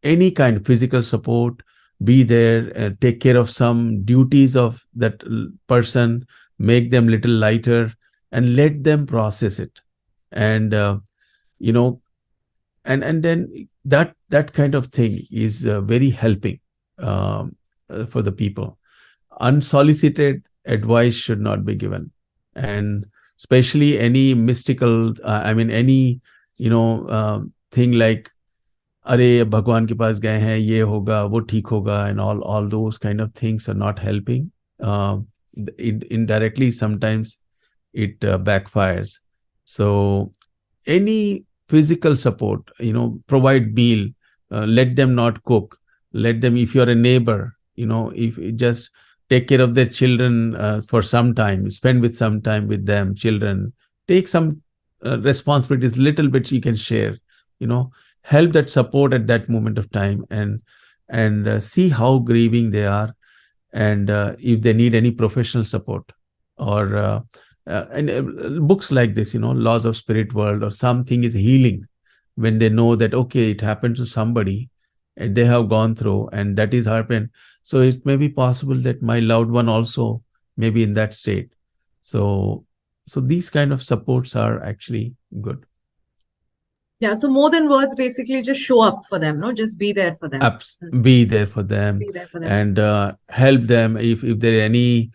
any kind of physical support, be there, take care of some duties of that person, make them little lighter, and let them process it. And, and then that kind of thing is very helping for the people. Unsolicited advice should not be given, and especially any mystical, any thing like, अरे भगवान के पास गए हैं, ये होगा, वो ठीक होगा, and all those kind of things are not helping. Indirectly, sometimes it backfires. So any physical support, provide meal, let them not cook, let them, if you're a neighbor, if just take care of their children for some time, spend with some time with them, children, take some responsibilities, little bit you can share, help that support at that moment of time, and see how grieving they are, and if they need any professional support, or and books like this, Laws of Spirit World or something is healing, when they know that, okay, it happened to somebody and they have gone through and that is happened. So it may be possible that my loved one also may be in that state. So these kind of supports are actually good. Yeah, so more than words, basically just show up for them, no? Just be there for them. Be there for them, Be there for them. and help them if there are any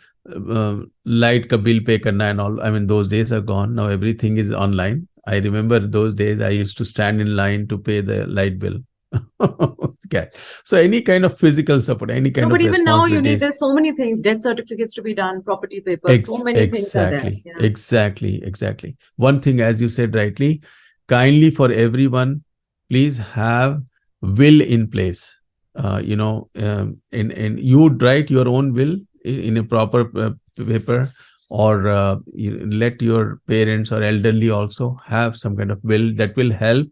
light ka bill pay karna and all. I mean, those days are gone. Now everything is online. I remember those days I used to stand in line to pay the light bill. Okay. So any kind of physical support, any kind No, of but even now responsibilities. there's so many things, death certificates to be done, property papers, so many things are there. Exactly, Yeah. exactly. One thing, as you said rightly, kindly for everyone, please have will in place. And you write your own will in a proper paper, or let your parents or elderly also have some kind of will that will help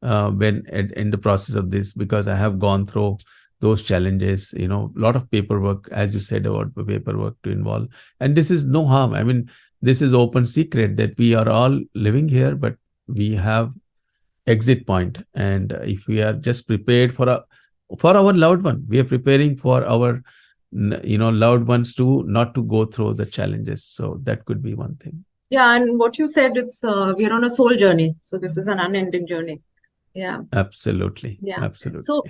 when in the process of this, because I have gone through those challenges, a lot of paperwork, as you said, about the paperwork to involve. And this is no harm. I mean, this is open secret that we are all living here, but we have exit point. And if we are just prepared for our loved one, we are preparing for our loved ones to not to go through the challenges. So that could be one thing. Yeah, and what you said, it's we're on a soul journey, so this is an unending journey. Yeah. Absolutely. Yeah. Absolutely. So,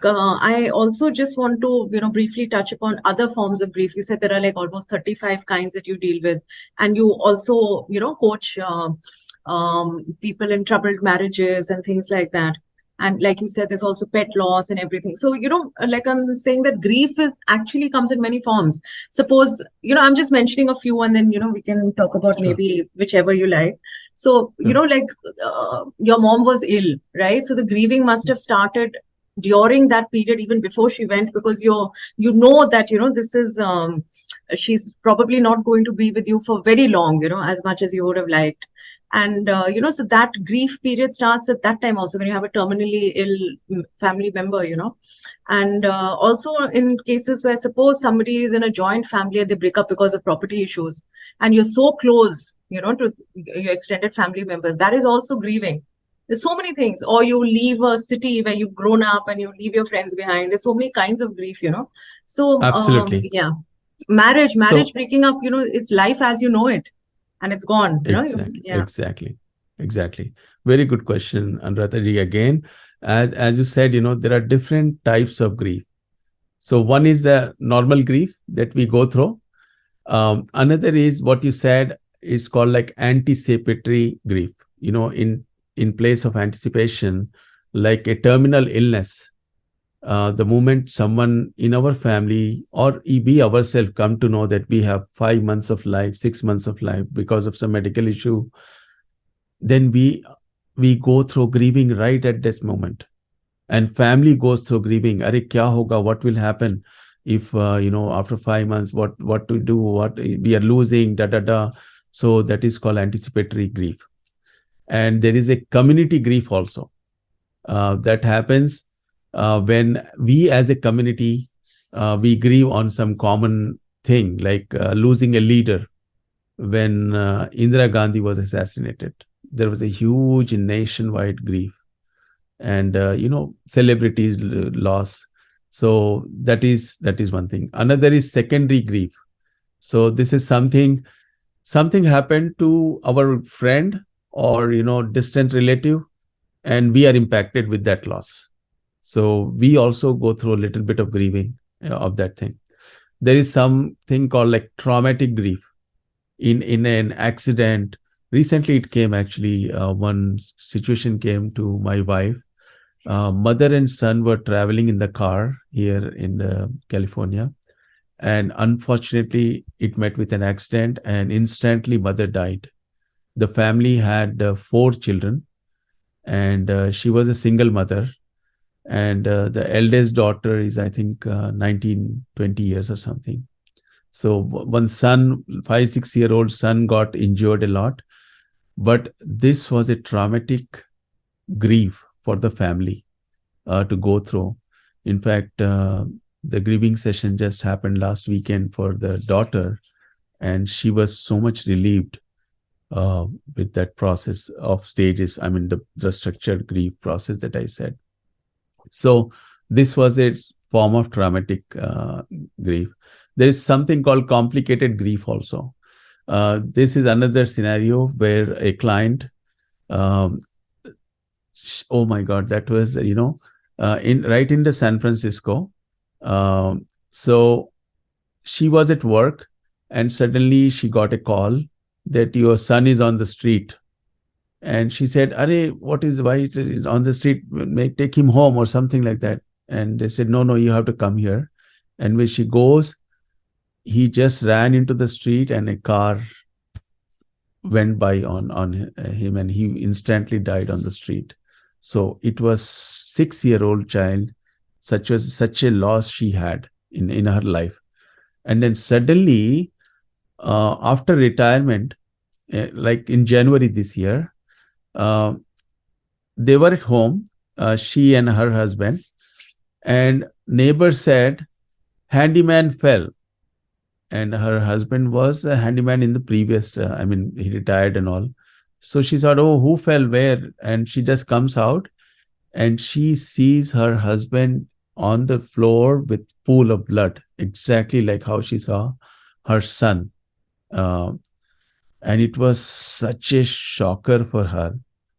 I also just want to, briefly touch upon other forms of grief. You said there are like almost 35 kinds that you deal with. And you also, coach people in troubled marriages and things like that. And like you said, there's also pet loss and everything. So, like I'm saying that grief is actually comes in many forms. Suppose, I'm just mentioning a few, and then, we can talk about Sure. maybe whichever you like. So, like your mom was ill, right? So the grieving must have started during that period, even before she went, because you know that, this is, she's probably not going to be with you for very long, as much as you would have liked. And, so that grief period starts at that time also, when you have a terminally ill family member, and also in cases where suppose somebody is in a joint family and they break up because of property issues, and you're so close, to your extended family members, that is also grieving. There's so many things. Or you leave a city where you've grown up and you leave your friends behind. There's so many kinds of grief, So, Absolutely. yeah, marriage So breaking up, it's life as you know it, and it's gone, exactly, Yeah. exactly. Very good question, Anuradha. Again, as you said, there are different types of grief. So one is the normal grief that we go through. Another is what you said is called like anticipatory grief. In place of anticipation, like a terminal illness. The moment someone in our family or we ourselves come to know that we have 5 months of life, 6 months of life because of some medical issue, then we go through grieving right at this moment. And family goes through grieving. Are kya hoga? What will happen if after 5 months? What to do? What we are losing? Da da da. So that is called anticipatory grief. And there is a community grief also that happens when we as a community we grieve on some common thing, like losing a leader. When Indira Gandhi was assassinated, there was a huge nationwide grief, and celebrities loss. So that is one thing. Another is secondary grief. So this is something happened to our friend or distant relative, and we are impacted with that loss. So we also go through a little bit of grieving of that thing. There is something called like traumatic grief in an accident. Recently it came, actually, one situation came to my wife. Mother and son were traveling in the car here in California, and unfortunately it met with an accident, and instantly mother died. The family had 4 children, and she was a single mother, and the eldest daughter is, I think, 19, 20 years or something. So one son, 5, 6-year-old son, got injured a lot. But this was a traumatic grief for the family to go through. In fact, the grieving session just happened last weekend for the daughter, and she was so much relieved with that process of stages. I mean, the structured grief process that I said. So this was a form of traumatic grief. There is something called complicated grief also. This is another scenario where a client, um, oh my God, that was, in right in the San Francisco. So she was at work, and suddenly she got a call that your son is on the street. And she said, "Arey, why it is on the street? May take him home," or something like that. And they said, no, you have to come here. And when she goes, he just ran into the street, and a car went by on him, and he instantly died on the street. So it was 6-year-old child, such a loss she had in her life. And then suddenly, after retirement, like in January this year, they were at home, she and her husband, and neighbor said, handyman fell. And her husband was a handyman in the previous, he retired and all. So she thought, oh, who fell where? And she just comes out, and she sees her husband on the floor with pool of blood, exactly like how she saw her son. And it was such a shocker for her,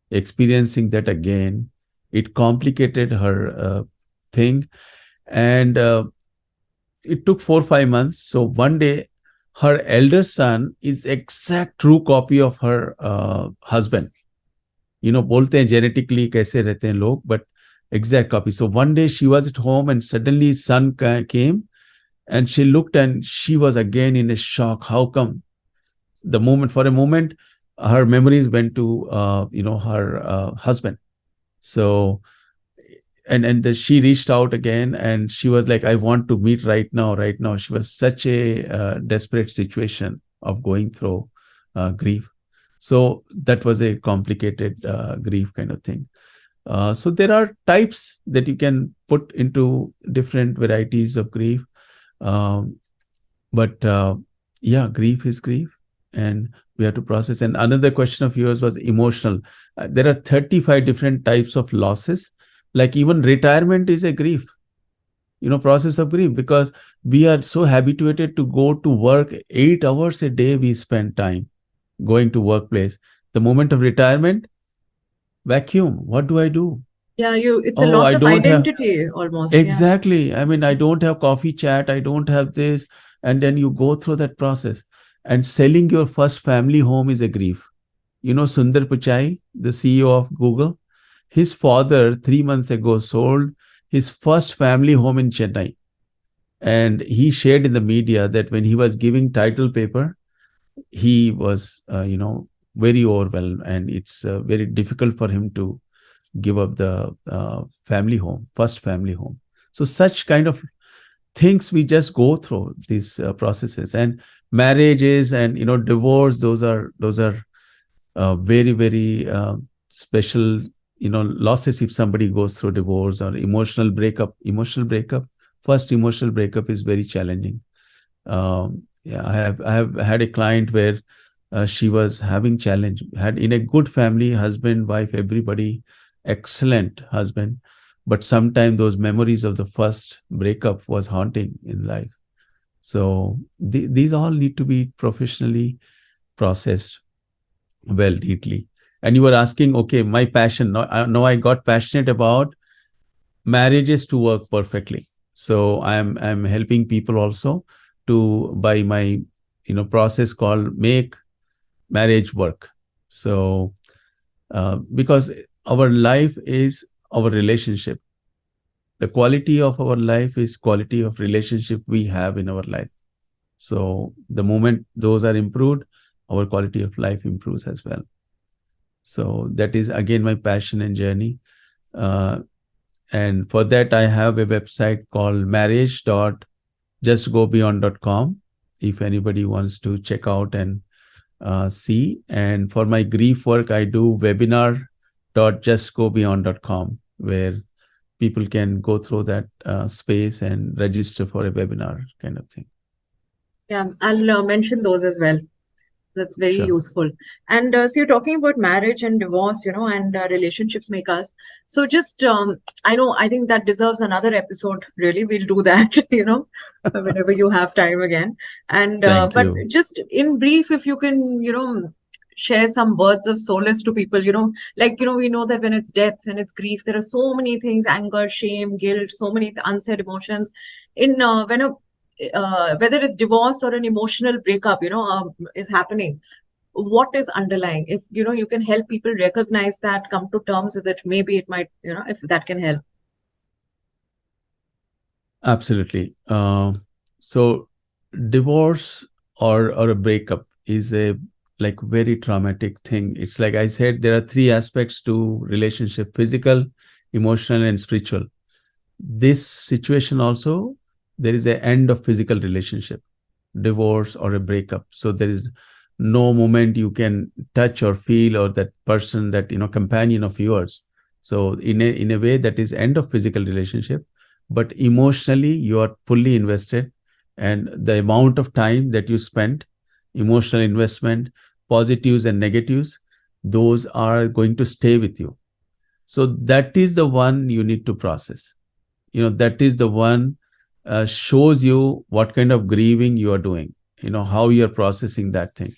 experiencing that again. It complicated her thing. And it took 4 or 5 months. So one day, her elder son is exact true copy of her husband. बोलते हैं genetically कैसे रहते हैं लोग, but exact copy. So one day she was at home, and suddenly son came, and she looked, and she was again in a shock. How come? For a moment, her memories went to her husband. So she reached out again, and she was like, I want to meet right now. She was such a desperate situation of going through grief. So that was a complicated grief kind of thing. So there are types that you can put into different varieties of grief. But grief is grief, and we have to process. And another question of yours was emotional. There are 35 different types of losses. Like even retirement is a grief, process of grief, because we are so habituated to go to work 8 hours a day. We spend time going to workplace. The moment of retirement, vacuum. What do I do? Yeah, it's a loss of identity almost. Exactly. I mean, I don't have coffee chat. I don't have this. And then you go through that process. And selling your first family home is a grief. Sundar Pichai, the CEO of Google, his father 3 months ago sold his first family home in Chennai. And he shared in the media that when he was giving title paper, he was, very overwhelmed, and it's very difficult for him to give up the first family home. So such kind of things we just go through these processes. And marriages and divorce, those are very, very special losses if somebody goes through divorce. Or emotional breakup. First emotional breakup is very challenging. I have had a client where she was having challenge, had in a good family, husband, wife, everybody, excellent husband, but sometimes those memories of the first breakup was haunting in life. So these all need to be professionally processed well, neatly. And you were asking, okay, my passion. Now I got passionate about marriages to work perfectly. So I'm helping people also to by my process called Make Marriage Work. So because our life is our relationship. The quality of our life is quality of relationship we have in our life. So the moment those are improved, our quality of life improves as well. So that is again my passion and journey. And for that, I have a website called marriage.justgobeyond.com. If anybody wants to check out and see. And for my grief work, I do webinar.justgobeyond.com, where people can go through that space and register for a webinar kind of thing. Yeah, I'll mention those as well. That's very Sure. useful. And so you're talking about marriage and divorce, and relationships make us. So just, I think that deserves another episode, really. We'll do that, whenever you have time again. And, Thank but you. just in brief, if you can, share some words of solace to people, like, we know that when it's death and it's grief, there are so many things, anger, shame, guilt, so many unsaid emotions. Whether it's divorce or an emotional breakup, is happening, what is underlying? If you can help people recognize that, come to terms with it, maybe it might, if that can help. Absolutely. So divorce or a breakup is a like very traumatic thing. It's like I said, there are three aspects to relationship: physical, emotional, and spiritual. This situation also, there is an end of physical relationship, divorce or a breakup. So there is no moment you can touch or feel or that person, that companion of yours. So in a way, that is end of physical relationship, but emotionally you are fully invested, and the amount of time that you spent, emotional investment, positives and negatives, those are going to stay with you. So that is the one you need to process. That is the one shows you what kind of grieving you are doing, how you are processing that thing.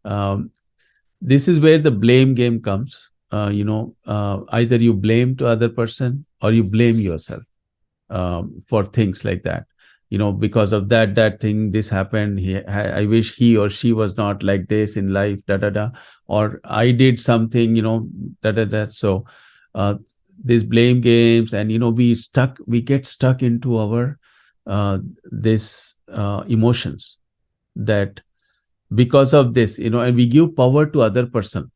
um, this is where the blame game comes. Either you blame to other person or you blame yourself for things like that. Because of that thing, this happened. I wish he or she was not like this in life, da da da, or I did something, da da da. So uh, these blame games, and we get stuck into our this emotions, that because of this, and we give power to other person,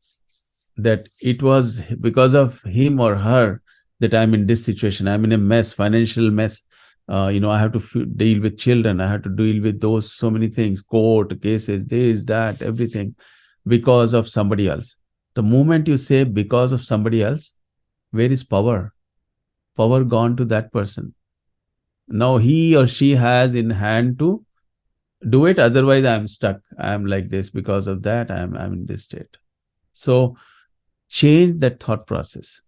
that it was because of him or her that I'm in this situation. I'm in a mess, financial mess. I have to deal with children. I have to deal with those so many things, court cases, this, that, everything, because of somebody else. The moment you say because of somebody else, where is power? Power gone to that person. Now he or she has in hand to do it. Otherwise, I'm stuck. I'm like this because of that. I'm in this state. So change that thought process.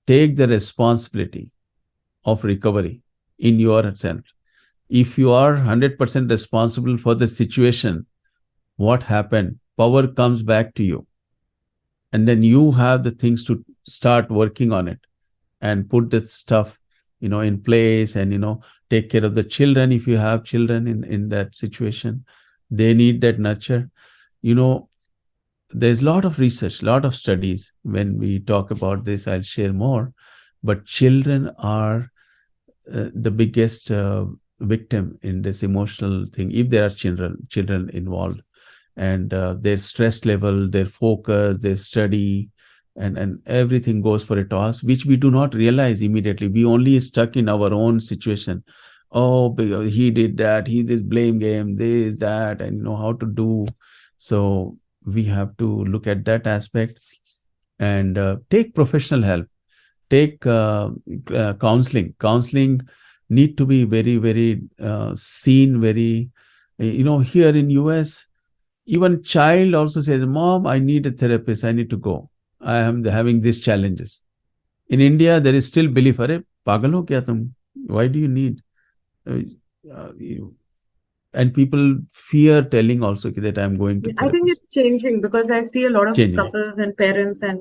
Take the responsibility of recovery in yourself. If you are 100% responsible for the situation, what happened, power comes back to you. And then you have the things to start working on it and put that stuff in place, and take care of the children. If you have children in that situation, they need that nurture. you know there's a lot of research, a lot of studies. When we talk about this, I'll share more. But children are the biggest victim in this emotional thing, if there are children involved. And their stress level, their focus, their study, and everything goes for a toss, which we do not realize immediately. We only stuck in our own situation. Oh, because he did that, he this blame game, this, that, and how to do. So we have to look at that aspect, and take professional help. Take counseling need to be very, very seen, very, here in US, even child also says, mom, I need a therapist, I need to go, I am having these challenges. In India, there is still belief, are pagal ho kya tum, why do you need uh, and people fear telling also that I'm going to I think therapist. it's changing because I see a lot of Changing. couples and parents and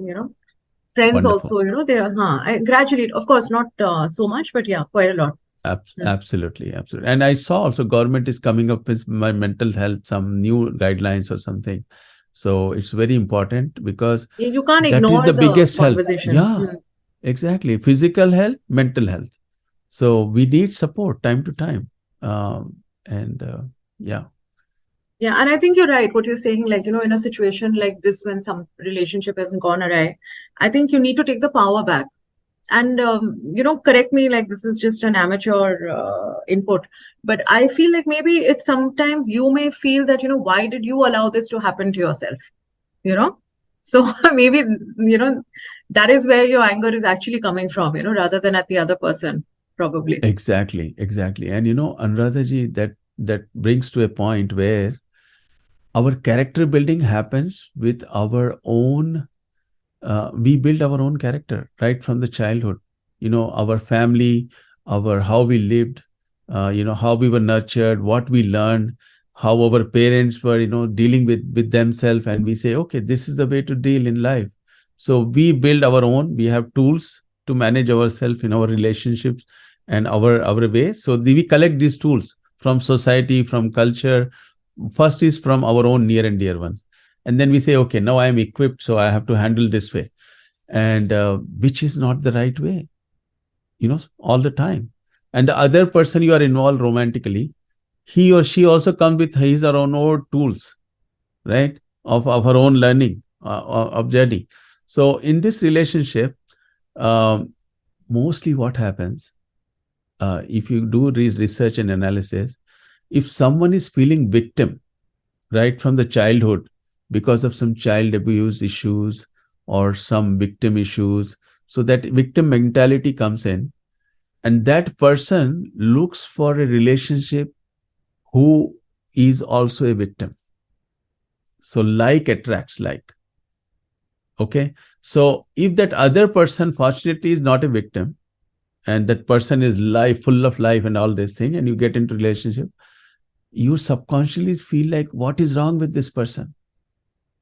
friends Wonderful. also, they are gradually, of course, not so much, but yeah, quite a lot. Absolutely, absolutely. And I saw also government is coming up with my mental health, some new guidelines or something. So it's very important, because You can't that is ignore the the biggest health. conversation. Yeah, exactly. Physical health, mental health. So we need support time to time. And yeah, Yeah, and I think you're right. What you're saying, like, in a situation like this, when some relationship hasn't gone awry, I think you need to take the power back And correct me, like this is just an amateur input, but I feel like maybe it's sometimes you may feel that, why did you allow this to happen to yourself? you know so maybe, that is where your anger is actually coming from, rather than at the other person, probably. Exactly, exactly. And Anuradha ji, that brings to a point where our character building happens with our own. We build our own character right from the childhood. Our family, our how we lived, how we were nurtured, what we learned, how our parents were, dealing with themselves, and we say, okay, this is the way to deal in life. So we build our own. We have tools to manage ourselves in our relationships and our way. So we collect these tools from society, from culture. First is from our own near and dear ones, and then we say, okay, now I am equipped, so I have to handle this way, and which is not the right way, all the time. And the other person you are involved romantically, he or she also comes with his or own tools, right, of her own learning, of journey. So in this relationship, um, mostly what happens, if you do research and analysis, if someone is feeling victim right from the childhood because of some child abuse issues or some victim issues, so that victim mentality comes in, and that person looks for a relationship who is also a victim. So like attracts like. Okay, so if that other person fortunately is not a victim, and that person is full of life and all this thing, and you get into relationship, you subconsciously feel like, what is wrong with this person?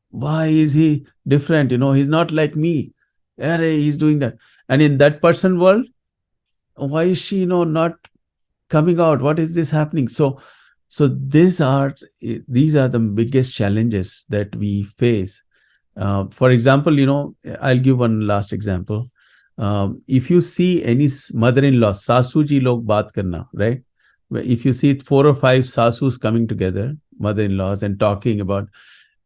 Why is he different? He's not like me. He's doing that. And in that person world, why is she, not coming out? What is this happening? So these are the biggest challenges that we face. For example, I'll give one last example. If you see any mother-in-law, sasu ji log baat karna, right? If you see 4 or 5 sasus coming together, mother-in-laws, and talking about,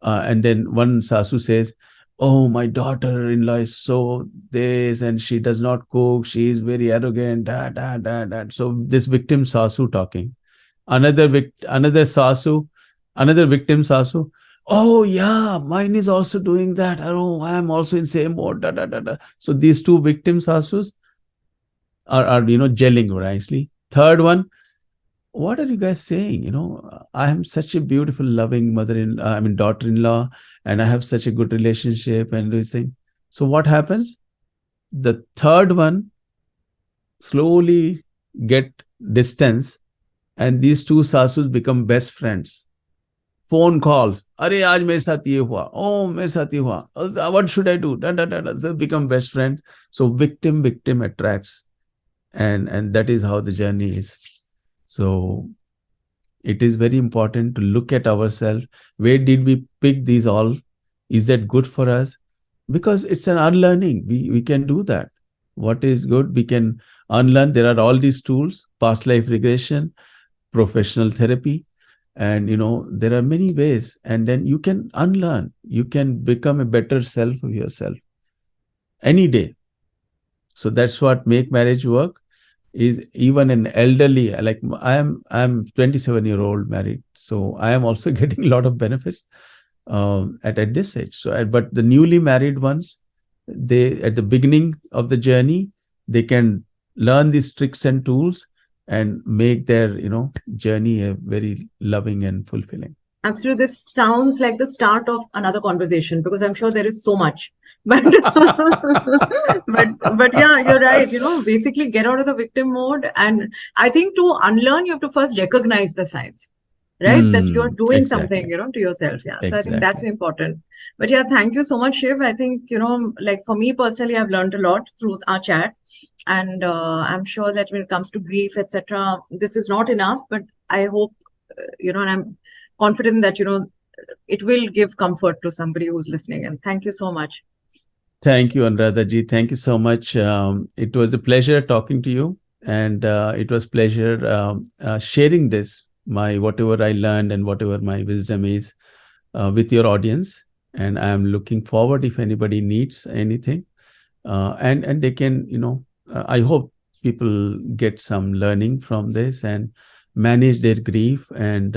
and then one sasu says, oh, my daughter-in-law is so this, and she does not cook, she is very arrogant, da. So this victim sasu talking. Another sasu, another victim sasu, oh yeah, mine is also doing that. Oh, I am also in same boat, da. So these two victim sasus are gelling nicely. Third one, what are you guys saying? I am such a beautiful, loving daughter-in-law, and I have such a good relationship and this thing. So what happens? The third one slowly get distance, and these two sasus become best friends. Phone calls. Arey, aaj mere saath ye hua. Oh, mere saath ye hua. What should I do? Da. So become best friends. So victim attracts, and that is how the journey is. So it is very important to look at ourselves. Where did we pick these all? Is that good for us? Because it's an unlearning. We can do that. What is good, we can unlearn. There are all these tools, past life regression, professional therapy, and there are many ways. And then you can unlearn. You can become a better self of yourself any day. So that's what make marriage work. Is even an elderly, like I'm 27-year-old married, so I am also getting a lot of benefits at this age. So but the newly married ones, they at the beginning of the journey, they can learn these tricks and tools and make their journey a very loving and fulfilling. Absolutely. This sounds like the start of another conversation, because I'm sure there is so much. But but yeah, you're right. Basically get out of the victim mode. And I think to unlearn, you have to first recognize the signs, right? That you're doing something, Exactly. to yourself. Yeah. So I think that's Exactly. important. But yeah, thank you so much, Shiv. I think, like for me personally, I've learned a lot through our chat. And I'm sure that when it comes to grief, etc., this is not enough, but I hope, and I'm confident that, it will give comfort to somebody who's listening. And thank you so much. Thank you, Anuradha ji. Thank you so much. It was a pleasure talking to you, and it was pleasure sharing this, my whatever I learned and whatever my wisdom is, with your audience. And I am looking forward if anybody needs anything, and they can I hope people get some learning from this and manage their grief and,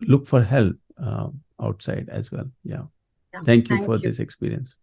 look for help outside as well. Yeah. Yeah. Thank you Thank for you. this experience.